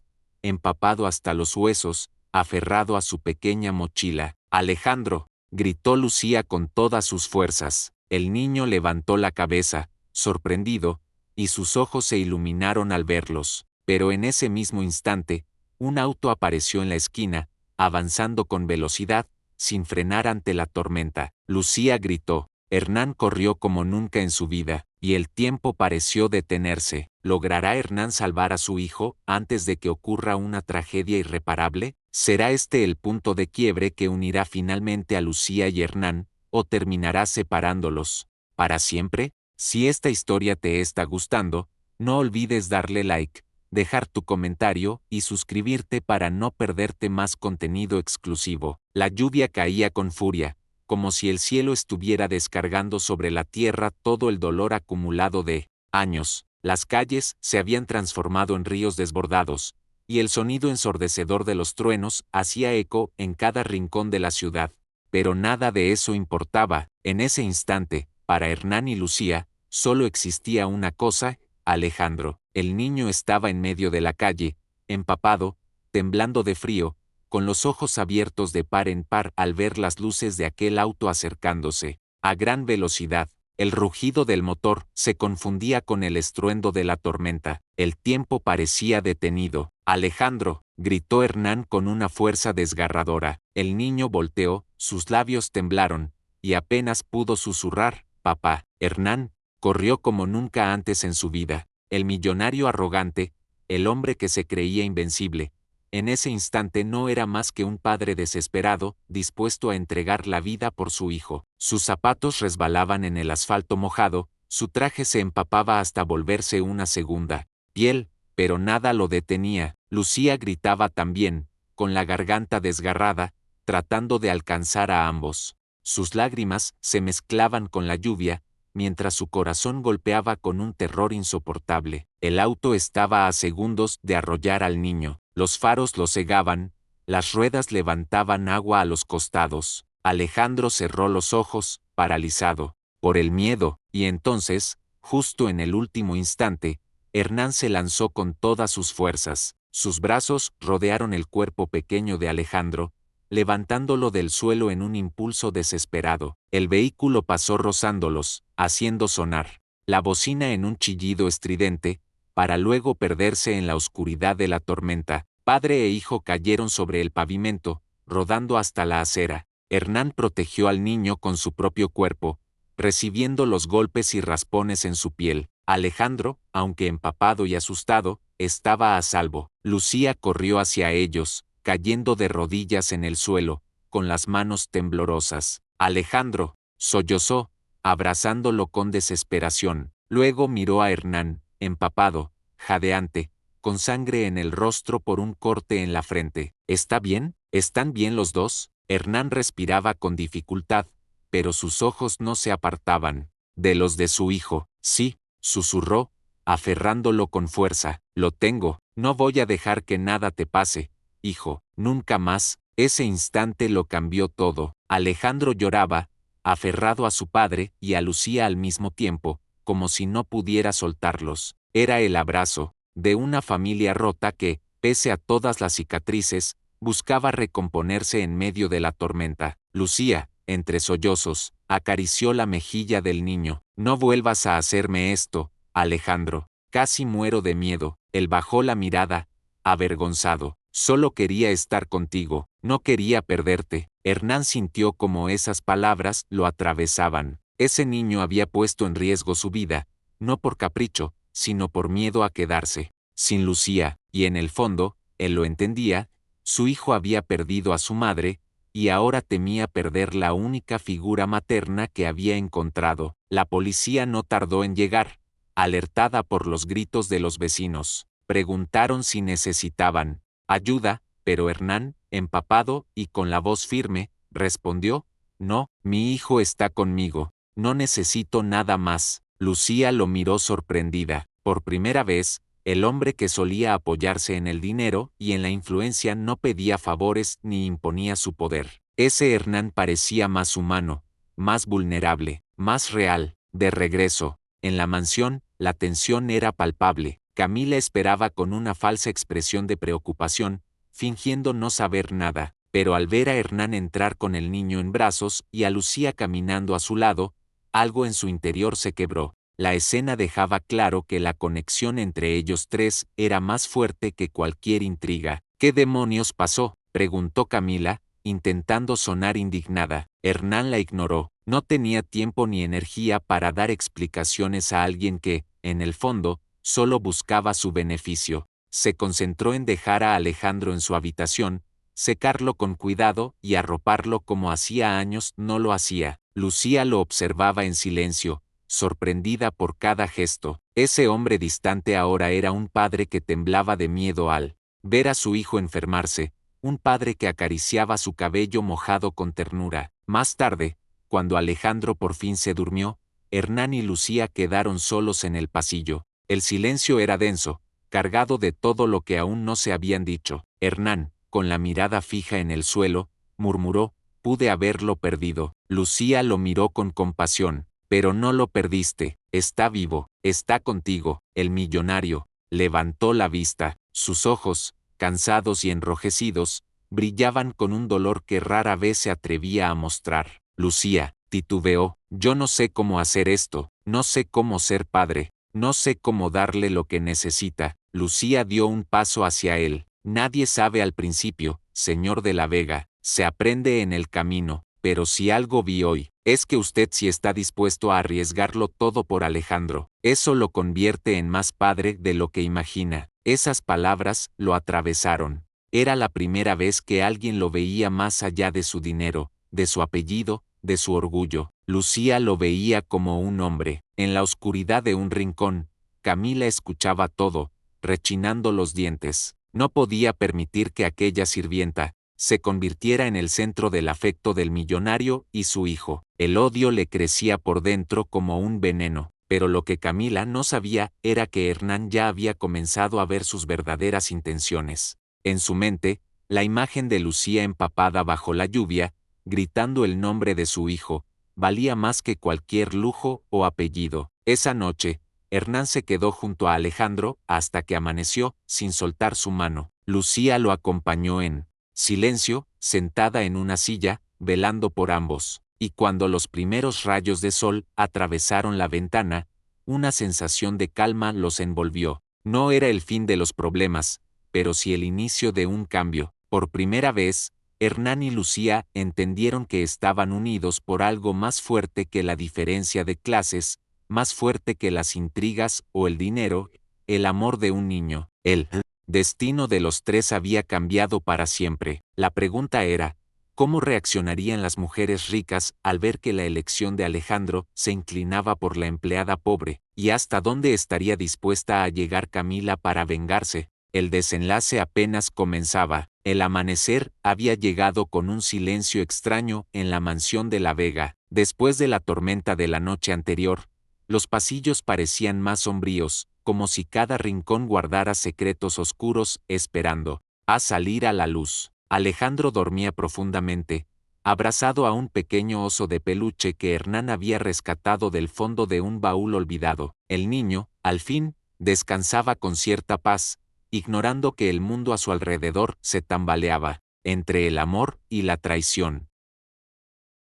empapado hasta los huesos, aferrado a su pequeña mochila. «Alejandro», gritó Lucía con todas sus fuerzas. El niño levantó la cabeza, sorprendido, y sus ojos se iluminaron al verlos. Pero en ese mismo instante, un auto apareció en la esquina, avanzando con velocidad, sin frenar ante la tormenta. Lucía gritó. Hernán corrió como nunca en su vida, y el tiempo pareció detenerse. ¿Logrará Hernán salvar a su hijo antes de que ocurra una tragedia irreparable? ¿Será este el punto de quiebre que unirá finalmente a Lucía y Hernán, o terminará separándolos para siempre? Si esta historia te está gustando, no olvides darle like, dejar tu comentario y suscribirte para no perderte más contenido exclusivo. La lluvia caía con furia, como si el cielo estuviera descargando sobre la tierra todo el dolor acumulado de años. Las calles se habían transformado en ríos desbordados, y el sonido ensordecedor de los truenos hacía eco en cada rincón de la ciudad. Pero nada de eso importaba. En ese instante, para Hernán y Lucía, solo existía una cosa: Alejandro. El niño estaba en medio de la calle, empapado, temblando de frío, con los ojos abiertos de par en par al ver las luces de aquel auto acercándose, a gran velocidad. El rugido del motor se confundía con el estruendo de la tormenta. El tiempo parecía detenido. «Alejandro», gritó Hernán con una fuerza desgarradora. El niño volteó, sus labios temblaron, y apenas pudo susurrar: «Papá». Hernán corrió como nunca antes en su vida. El millonario arrogante, el hombre que se creía invencible, en ese instante no era más que un padre desesperado, dispuesto a entregar la vida por su hijo. Sus zapatos resbalaban en el asfalto mojado, su traje se empapaba hasta volverse una segunda piel, pero nada lo detenía. Lucía gritaba también, con la garganta desgarrada, tratando de alcanzar a ambos. Sus lágrimas se mezclaban con la lluvia, mientras su corazón golpeaba con un terror insoportable. El auto estaba a segundos de arrollar al niño. Los faros lo cegaban, las ruedas levantaban agua a los costados. Alejandro cerró los ojos, paralizado por el miedo, y entonces, justo en el último instante, Hernán se lanzó con todas sus fuerzas. Sus brazos rodearon el cuerpo pequeño de Alejandro, levantándolo del suelo en un impulso desesperado. El vehículo pasó rozándolos, haciendo sonar la bocina en un chillido estridente, para luego perderse en la oscuridad de la tormenta. Padre e hijo cayeron sobre el pavimento, rodando hasta la acera. Hernán protegió al niño con su propio cuerpo, recibiendo los golpes y raspones en su piel. Alejandro, aunque empapado y asustado, estaba a salvo. Lucía corrió hacia ellos, cayendo de rodillas en el suelo, con las manos temblorosas. «Alejandro», sollozó, abrazándolo con desesperación. Luego miró a Hernán, empapado, jadeante, con sangre en el rostro por un corte en la frente. ¿Está bien? ¿Están bien los dos? Hernán respiraba con dificultad, pero sus ojos no se apartaban de los de su hijo. Sí, susurró, aferrándolo con fuerza. Lo tengo, no voy a dejar que nada te pase, hijo, nunca más. Ese instante lo cambió todo. Alejandro lloraba, aferrado a su padre y a Lucía al mismo tiempo, como si no pudiera soltarlos. Era el abrazo de una familia rota que, pese a todas las cicatrices, buscaba recomponerse en medio de la tormenta. Lucía, entre sollozos, acarició la mejilla del niño. No vuelvas a hacerme esto, Alejandro. Casi muero de miedo. Él bajó la mirada, avergonzado. Solo quería estar contigo, no quería perderte. Hernán sintió como esas palabras lo atravesaban. Ese niño había puesto en riesgo su vida, no por capricho, sino por miedo a quedarse sin Lucía, y en el fondo, él lo entendía, su hijo había perdido a su madre, y ahora temía perder la única figura materna que había encontrado. La policía no tardó en llegar, alertada por los gritos de los vecinos. Preguntaron si necesitaban ayuda, pero Hernán, empapado y con la voz firme, respondió, no, mi hijo está conmigo, no necesito nada más. Lucía lo miró sorprendida. Por primera vez, el hombre que solía apoyarse en el dinero y en la influencia no pedía favores ni imponía su poder. Ese Hernán parecía más humano, más vulnerable, más real. De regreso, en la mansión, la tensión era palpable. Camila esperaba con una falsa expresión de preocupación, fingiendo no saber nada, pero al ver a Hernán entrar con el niño en brazos y a Lucía caminando a su lado, algo en su interior se quebró. La escena dejaba claro que la conexión entre ellos tres era más fuerte que cualquier intriga. ¿Qué demonios pasó?, preguntó Camila, intentando sonar indignada. Hernán la ignoró. No tenía tiempo ni energía para dar explicaciones a alguien que, en el fondo, solo buscaba su beneficio. Se concentró en dejar a Alejandro en su habitación, secarlo con cuidado y arroparlo como hacía años no lo hacía. Lucía lo observaba en silencio, sorprendida por cada gesto. Ese hombre distante ahora era un padre que temblaba de miedo al ver a su hijo enfermarse, un padre que acariciaba su cabello mojado con ternura. Más tarde, cuando Alejandro por fin se durmió, Hernán y Lucía quedaron solos en el pasillo. El silencio era denso, cargado de todo lo que aún no se habían dicho. Hernán, con la mirada fija en el suelo, murmuró, pude haberlo perdido. Lucía lo miró con compasión. Pero no lo perdiste, está vivo, está contigo. El millonario levantó la vista. Sus ojos, cansados y enrojecidos, brillaban con un dolor que rara vez se atrevía a mostrar. Lucía titubeó, yo no sé cómo hacer esto, no sé cómo ser padre, no sé cómo darle lo que necesita. Lucía dio un paso hacia él. Nadie sabe al principio, señor de la Vega, se aprende en el camino, pero si algo vi hoy, es que usted sí está dispuesto a arriesgarlo todo por Alejandro. Eso lo convierte en más padre de lo que imagina. Esas palabras lo atravesaron. Era la primera vez que alguien lo veía más allá de su dinero, de su apellido, de su orgullo. Lucía lo veía como un hombre. En la oscuridad de un rincón, Camila escuchaba todo, rechinando los dientes. No podía permitir que aquella sirvienta se convirtiera en el centro del afecto del millonario y su hijo. El odio le crecía por dentro como un veneno, pero lo que Camila no sabía era que Hernán ya había comenzado a ver sus verdaderas intenciones. En su mente, la imagen de Lucía empapada bajo la lluvia, gritando el nombre de su hijo, valía más que cualquier lujo o apellido. Esa noche, Hernán se quedó junto a Alejandro hasta que amaneció, sin soltar su mano. Lucía lo acompañó en silencio, sentada en una silla, velando por ambos, y cuando los primeros rayos de sol atravesaron la ventana, una sensación de calma los envolvió. No era el fin de los problemas, pero sí el inicio de un cambio. Por primera vez, Hernán y Lucía entendieron que estaban unidos por algo más fuerte que la diferencia de clases, más fuerte que las intrigas o el dinero, el amor de un niño. El destino de los tres había cambiado para siempre. La pregunta era, ¿Cómo reaccionarían las mujeres ricas al ver que la elección de Alejandro se inclinaba por la empleada pobre? ¿Y hasta dónde estaría dispuesta a llegar Camila para vengarse? El desenlace apenas comenzaba. El amanecer había llegado con un silencio extraño en la mansión de la Vega. Después de la tormenta de la noche anterior, los pasillos parecían más sombríos, como si cada rincón guardara secretos oscuros esperando a salir a la luz. Alejandro dormía profundamente, abrazado a un pequeño oso de peluche que Hernán había rescatado del fondo de un baúl olvidado. El niño, al fin, descansaba con cierta paz, ignorando que el mundo a su alrededor se tambaleaba, entre el amor y la traición.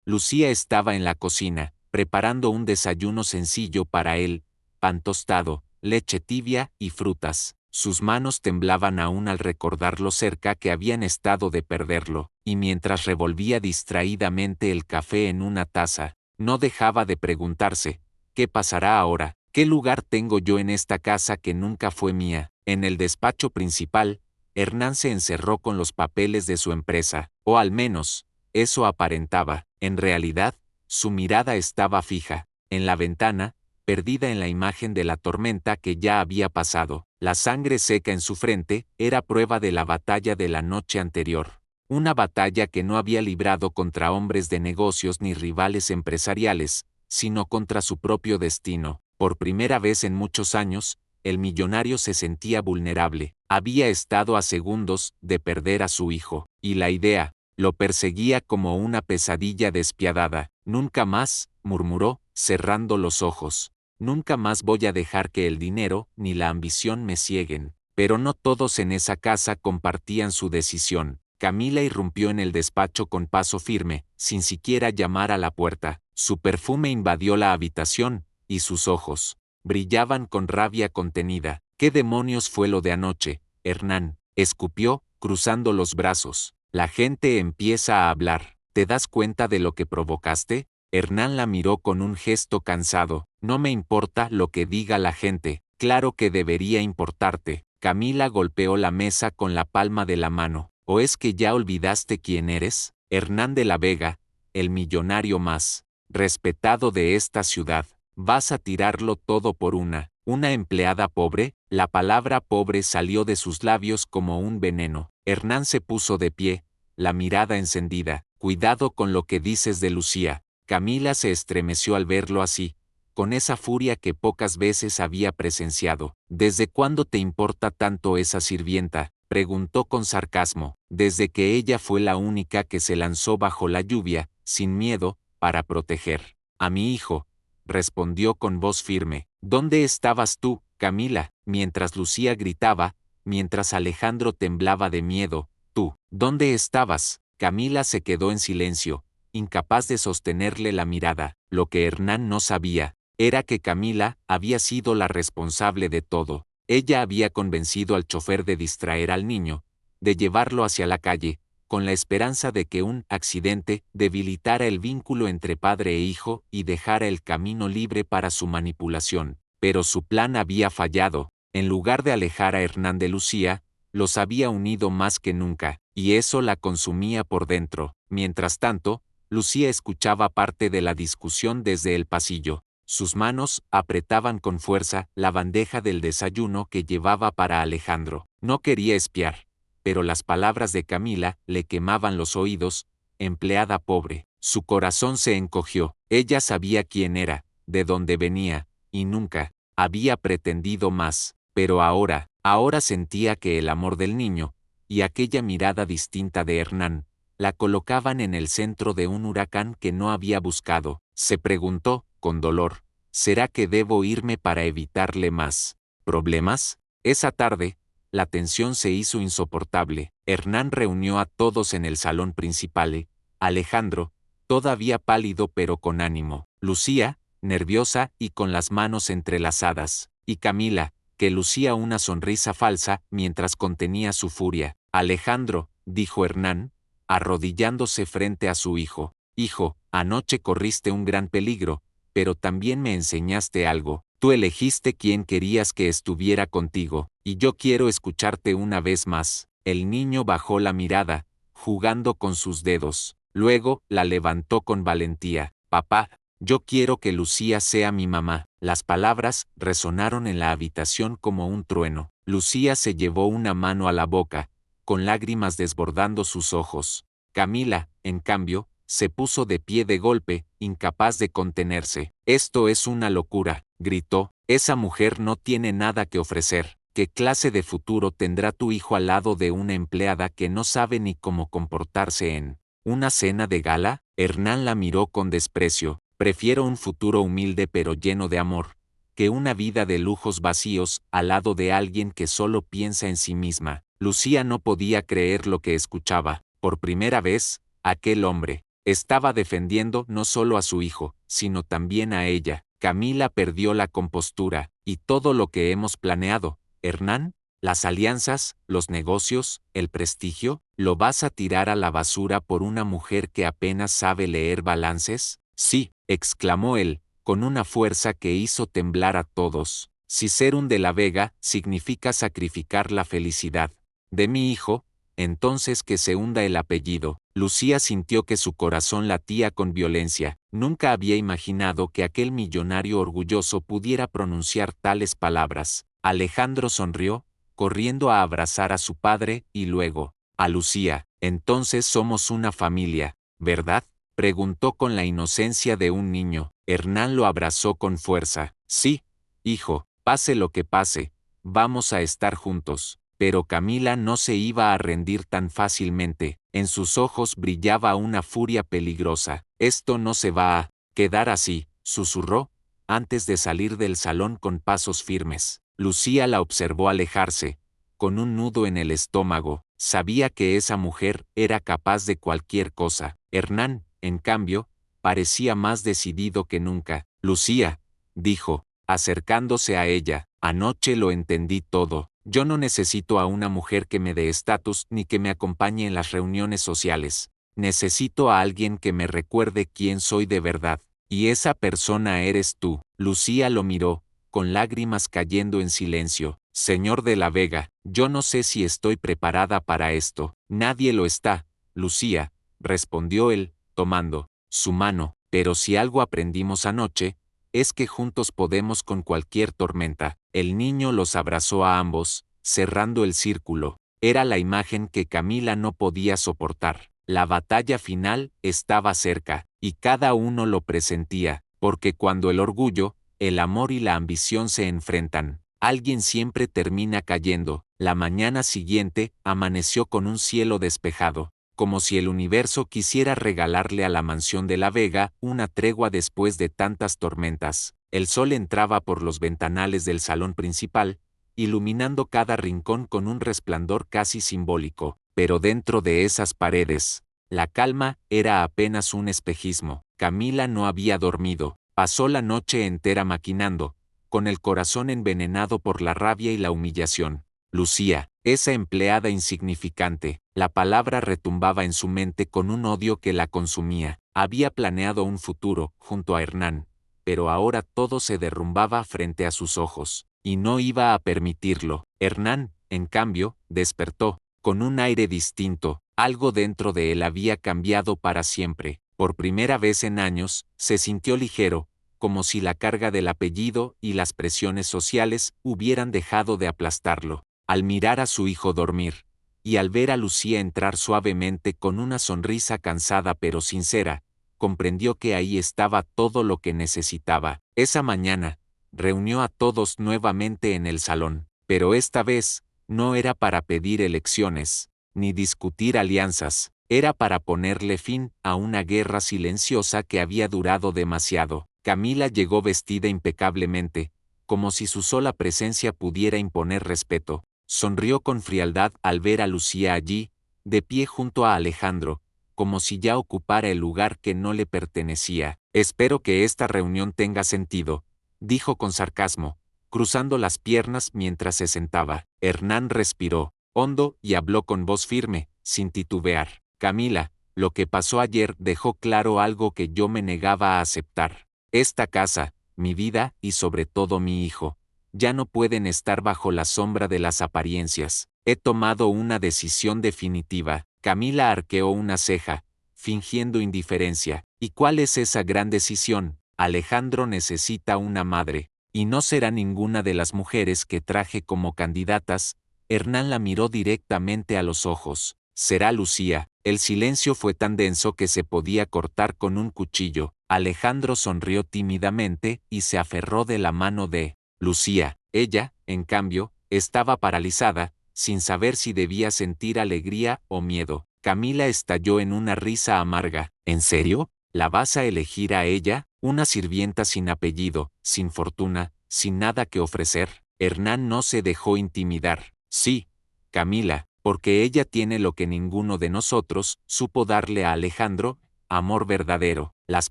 Lucía estaba en la cocina, preparando un desayuno sencillo para él: pan tostado, leche tibia y frutas. Sus manos temblaban aún al recordar lo cerca que habían estado de perderlo, y mientras revolvía distraídamente el café en una taza, no dejaba de preguntarse: ¿qué pasará ahora? ¿Qué lugar tengo yo en esta casa que nunca fue mía? En el despacho principal, Hernán se encerró con los papeles de su empresa, o al menos, eso aparentaba. En realidad, su mirada estaba fija en la ventana, perdida en la imagen de la tormenta que ya había pasado. La sangre seca en su frente era prueba de la batalla de la noche anterior. Una batalla que no había librado contra hombres de negocios ni rivales empresariales, sino contra su propio destino. Por primera vez en muchos años, el millonario se sentía vulnerable. Había estado a segundos de perder a su hijo, y la idea lo perseguía como una pesadilla despiadada. Nunca más, murmuró, cerrando los ojos. Nunca más voy a dejar que el dinero ni la ambición me cieguen. Pero no todos en esa casa compartían su decisión. Camila irrumpió en el despacho con paso firme, sin siquiera llamar a la puerta. Su perfume invadió la habitación, y sus ojos brillaban con rabia contenida. ¿Qué demonios fue lo de anoche, Hernán? Escupió, cruzando los brazos. La gente empieza a hablar. ¿Te das cuenta de lo que provocaste? Hernán la miró con un gesto cansado. No me importa lo que diga la gente. Claro que debería importarte. Camila golpeó la mesa con la palma de la mano. ¿O es que ya olvidaste quién eres? Hernán de la Vega, el millonario más respetado de esta ciudad. ¿Vas a tirarlo todo por una empleada pobre? La palabra pobre salió de sus labios como un veneno. Hernán se puso de pie, la mirada encendida. Cuidado con lo que dices de Lucía. Camila se estremeció al verlo así, con esa furia que pocas veces había presenciado. ¿Desde cuándo te importa tanto esa sirvienta?, preguntó con sarcasmo. Desde que ella fue la única que se lanzó bajo la lluvia, sin miedo, para proteger a mi hijo, respondió con voz firme. ¿Dónde estabas tú, Camila? Mientras Lucía gritaba, mientras Alejandro temblaba de miedo. ¿Tú, dónde estabas? Camila se quedó en silencio, incapaz de sostenerle la mirada. Lo que Hernán no sabía era que Camila había sido la responsable de todo. Ella había convencido al chofer de distraer al niño, de llevarlo hacia la calle, con la esperanza de que un accidente debilitara el vínculo entre padre e hijo y dejara el camino libre para su manipulación. Pero su plan había fallado. En lugar de alejar a Hernán de Lucía, los había unido más que nunca, y eso la consumía por dentro. Mientras tanto, Lucía escuchaba parte de la discusión desde el pasillo. Sus manos apretaban con fuerza la bandeja del desayuno que llevaba para Alejandro. No quería espiar, pero las palabras de Camila le quemaban los oídos. Empleada pobre. Su corazón se encogió. Ella sabía quién era, de dónde venía, y nunca había pretendido más. Pero ahora sentía que el amor del niño, y aquella mirada distinta de Hernán, la colocaban en el centro de un huracán que no había buscado. Se preguntó, con dolor, ¿será que debo irme para evitarle más problemas? Esa tarde, la tensión se hizo insoportable. Hernán reunió a todos en el salón principal. Alejandro, todavía pálido pero con ánimo. Lucía, nerviosa y con las manos entrelazadas. Y Camila, que lucía una sonrisa falsa mientras contenía su furia. Alejandro, dijo Hernán, arrodillándose frente a su hijo. Hijo, anoche corriste un gran peligro, pero también me enseñaste algo. Tú elegiste quién querías que estuviera contigo, y yo quiero escucharte una vez más. El niño bajó la mirada, jugando con sus dedos. Luego, la levantó con valentía. Papá, yo quiero que Lucía sea mi mamá. Las palabras resonaron en la habitación como un trueno. Lucía se llevó una mano a la boca, con lágrimas desbordando sus ojos. Camila, en cambio, se puso de pie de golpe, incapaz de contenerse. Esto es una locura, gritó. Esa mujer no tiene nada que ofrecer. ¿Qué clase de futuro tendrá tu hijo al lado de una empleada que no sabe ni cómo comportarse en una cena de gala? Hernán la miró con desprecio. Prefiero un futuro humilde pero lleno de amor, que una vida de lujos vacíos al lado de alguien que solo piensa en sí misma. Lucía no podía creer lo que escuchaba. Por primera vez, aquel hombre estaba defendiendo no solo a su hijo, sino también a ella. Camila perdió la compostura, y todo lo que hemos planeado, Hernán, las alianzas, los negocios, el prestigio, ¿lo vas a tirar a la basura por una mujer que apenas sabe leer balances? Sí, exclamó él, con una fuerza que hizo temblar a todos. Si ser un de la Vega significa sacrificar la felicidad de mi hijo, entonces que se hunda el apellido. Lucía sintió que su corazón latía con violencia. Nunca había imaginado que aquel millonario orgulloso pudiera pronunciar tales palabras. Alejandro sonrió, corriendo a abrazar a su padre y luego a Lucía. Entonces somos una familia, ¿verdad?, preguntó con la inocencia de un niño. Hernán lo abrazó con fuerza. Sí, hijo, pase lo que pase, vamos a estar juntos. Pero Camila no se iba a rendir tan fácilmente. En sus ojos brillaba una furia peligrosa. Esto no se va a quedar así, susurró, antes de salir del salón con pasos firmes. Lucía la observó alejarse, con un nudo en el estómago. Sabía que esa mujer era capaz de cualquier cosa. Hernán, en cambio, parecía más decidido que nunca. Lucía, dijo, acercándose a ella, anoche lo entendí todo. Yo no necesito a una mujer que me dé estatus ni que me acompañe en las reuniones sociales. Necesito a alguien que me recuerde quién soy de verdad. Y esa persona eres tú. Lucía lo miró, con lágrimas cayendo en silencio. Señor de la Vega, yo no sé si estoy preparada para esto. Nadie lo está, Lucía, respondió él, tomando su mano. Pero si algo aprendimos anoche, es que juntos podemos con cualquier tormenta. El niño los abrazó a ambos, cerrando el círculo. Era la imagen que Camila no podía soportar. La batalla final estaba cerca, y cada uno lo presentía, porque cuando el orgullo, el amor y la ambición se enfrentan, alguien siempre termina cayendo. La mañana siguiente amaneció con un cielo despejado, como si el universo quisiera regalarle a la mansión de la Vega una tregua después de tantas tormentas. El sol entraba por los ventanales del salón principal, iluminando cada rincón con un resplandor casi simbólico, pero dentro de esas paredes, la calma era apenas un espejismo. Camila no había dormido, pasó la noche entera maquinando, con el corazón envenenado por la rabia y la humillación. Lucía, esa empleada insignificante, la palabra retumbaba en su mente con un odio que la consumía. Había planeado un futuro, junto a Hernán, pero ahora todo se derrumbaba frente a sus ojos, y no iba a permitirlo. Hernán, en cambio, despertó, con un aire distinto. Algo dentro de él había cambiado para siempre. Por primera vez en años, se sintió ligero, como si la carga del apellido y las presiones sociales hubieran dejado de aplastarlo. Al mirar a su hijo dormir, y al ver a Lucía entrar suavemente con una sonrisa cansada pero sincera, comprendió que ahí estaba todo lo que necesitaba. Esa mañana, reunió a todos nuevamente en el salón, pero esta vez, no era para pedir elecciones, ni discutir alianzas, era para ponerle fin a una guerra silenciosa que había durado demasiado. Camila llegó vestida impecablemente, como si su sola presencia pudiera imponer respeto. Sonrió con frialdad al ver a Lucía allí, de pie junto a Alejandro, como si ya ocupara el lugar que no le pertenecía. Espero que esta reunión tenga sentido, dijo con sarcasmo, cruzando las piernas mientras se sentaba. Hernán respiró hondo y habló con voz firme, sin titubear. Camila, lo que pasó ayer dejó claro algo que yo me negaba a aceptar. Esta casa, mi vida y sobre todo mi hijo, ya no pueden estar bajo la sombra de las apariencias. He tomado una decisión definitiva. Camila arqueó una ceja, fingiendo indiferencia. ¿Y cuál es esa gran decisión? Alejandro necesita una madre, y no será ninguna de las mujeres que traje como candidatas. Hernán la miró directamente a los ojos. Será Lucía. El silencio fue tan denso que se podía cortar con un cuchillo. Alejandro sonrió tímidamente y se aferró de la mano de Lucía. Ella, en cambio, estaba paralizada, sin saber si debía sentir alegría o miedo. Camila estalló en una risa amarga. ¿En serio? ¿La vas a elegir a ella? Una sirvienta sin apellido, sin fortuna, sin nada que ofrecer. Hernán no se dejó intimidar. Sí, Camila, porque ella tiene lo que ninguno de nosotros supo darle a Alejandro, amor verdadero. Las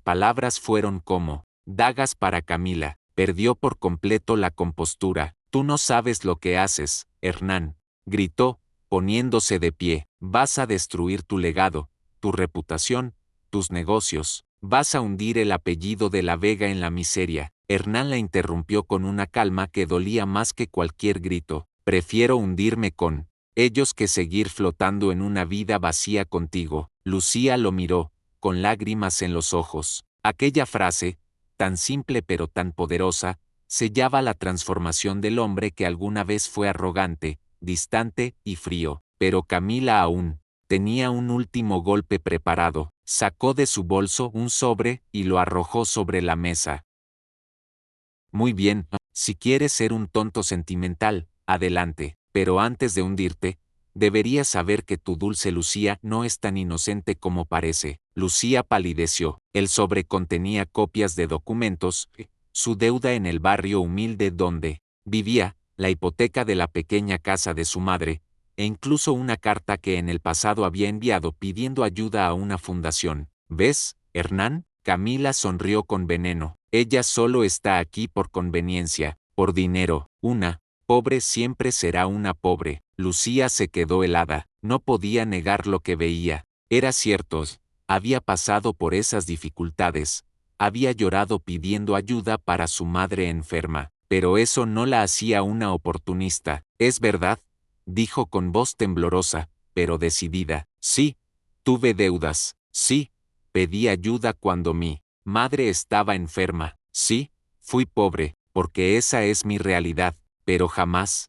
palabras fueron como dagas para Camila. Perdió por completo la compostura. Tú no sabes lo que haces, Hernán, gritó, poniéndose de pie. Vas a destruir tu legado, tu reputación, tus negocios. Vas a hundir el apellido de la Vega en la miseria. Hernán la interrumpió con una calma que dolía más que cualquier grito. Prefiero hundirme con ellos que seguir flotando en una vida vacía contigo. Lucía lo miró, con lágrimas en los ojos. Aquella frase, tan simple pero tan poderosa, sellaba la transformación del hombre que alguna vez fue arrogante, distante y frío. Pero Camila aún tenía un último golpe preparado. Sacó de su bolso un sobre y lo arrojó sobre la mesa. Muy bien, si quieres ser un tonto sentimental, adelante, pero antes de hundirte, deberías saber que tu dulce Lucía no es tan inocente como parece. Lucía palideció. El sobre contenía copias de documentos, su deuda en el barrio humilde donde vivía, la hipoteca de la pequeña casa de su madre, e incluso una carta que en el pasado había enviado pidiendo ayuda a una fundación. ¿Ves, Hernán? Camila sonrió con veneno. Ella solo está aquí por conveniencia, por dinero. Una pobre siempre será una pobre. Lucía se quedó helada. No podía negar lo que veía. Era cierto, había pasado por esas dificultades. Había llorado pidiendo ayuda para su madre enferma. Pero eso no la hacía una oportunista. ¿Es verdad?, dijo con voz temblorosa, pero decidida. Sí, tuve deudas. Sí, pedí ayuda cuando mi madre estaba enferma. Sí, fui pobre, porque esa es mi realidad, pero jamás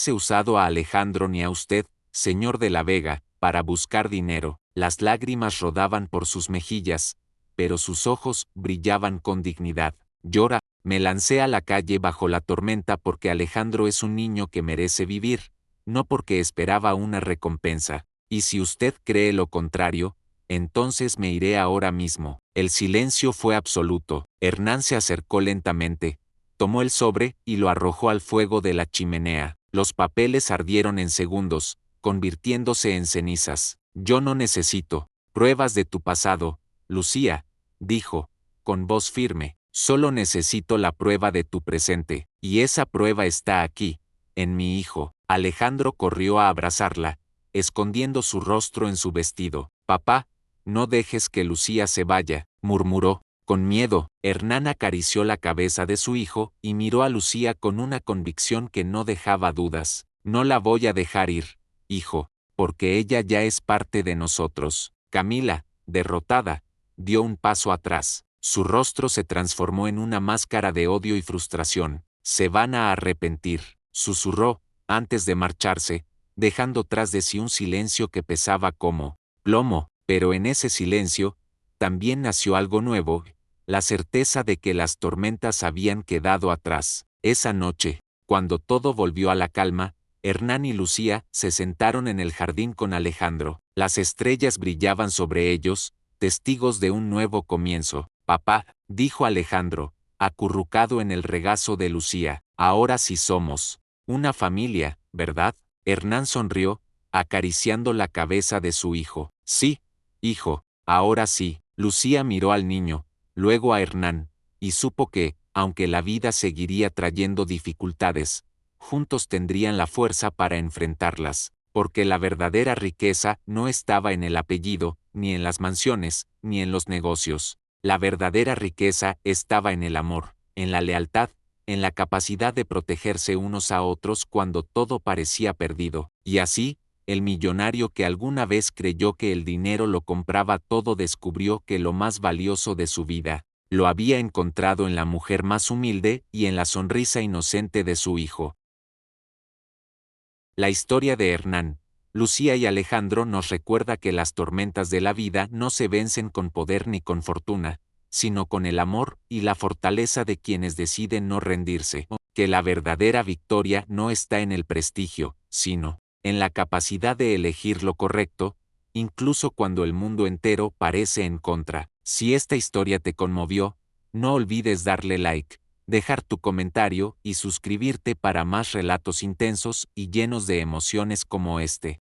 he usado a Alejandro ni a usted, señor de la Vega, para buscar dinero. Las lágrimas rodaban por sus mejillas, pero sus ojos brillaban con dignidad. Llora, me lancé a la calle bajo la tormenta porque Alejandro es un niño que merece vivir, no porque esperaba una recompensa. Y si usted cree lo contrario, entonces me iré ahora mismo. El silencio fue absoluto. Hernán se acercó lentamente, tomó el sobre y lo arrojó al fuego de la chimenea. Los papeles ardieron en segundos, convirtiéndose en cenizas. Yo no necesito pruebas de tu pasado, Lucía, dijo, con voz firme. Solo necesito la prueba de tu presente, y esa prueba está aquí, en mi hijo. Alejandro corrió a abrazarla, escondiendo su rostro en su vestido. Papá, no dejes que Lucía se vaya, murmuró. Con miedo, Hernán acarició la cabeza de su hijo y miró a Lucía con una convicción que no dejaba dudas. No la voy a dejar ir, hijo, porque ella ya es parte de nosotros. Camila, derrotada, dio un paso atrás. Su rostro se transformó en una máscara de odio y frustración. Se van a arrepentir, susurró, antes de marcharse, dejando tras de sí un silencio que pesaba como plomo. Pero en ese silencio, también nació algo nuevo, la certeza de que las tormentas habían quedado atrás. Esa noche, cuando todo volvió a la calma, Hernán y Lucía se sentaron en el jardín con Alejandro. Las estrellas brillaban sobre ellos, testigos de un nuevo comienzo. Papá, dijo Alejandro, acurrucado en el regazo de Lucía, ahora sí somos una familia, ¿verdad? Hernán sonrió, acariciando la cabeza de su hijo. Sí, hijo, ahora sí. Lucía miró al niño, luego a Hernán, y supo que, aunque la vida seguiría trayendo dificultades, juntos tendrían la fuerza para enfrentarlas, porque la verdadera riqueza no estaba en el apellido, ni en las mansiones, ni en los negocios. La verdadera riqueza estaba en el amor, en la lealtad, en la capacidad de protegerse unos a otros cuando todo parecía perdido. Y así, el millonario que alguna vez creyó que el dinero lo compraba todo descubrió que lo más valioso de su vida lo había encontrado en la mujer más humilde y en la sonrisa inocente de su hijo. La historia de Hernán, Lucía y Alejandro nos recuerda que las tormentas de la vida no se vencen con poder ni con fortuna, sino con el amor y la fortaleza de quienes deciden no rendirse, que la verdadera victoria no está en el prestigio, sino en la capacidad de elegir lo correcto, incluso cuando el mundo entero parece en contra. Si esta historia te conmovió, no olvides darle like, dejar tu comentario y suscribirte para más relatos intensos y llenos de emociones como este.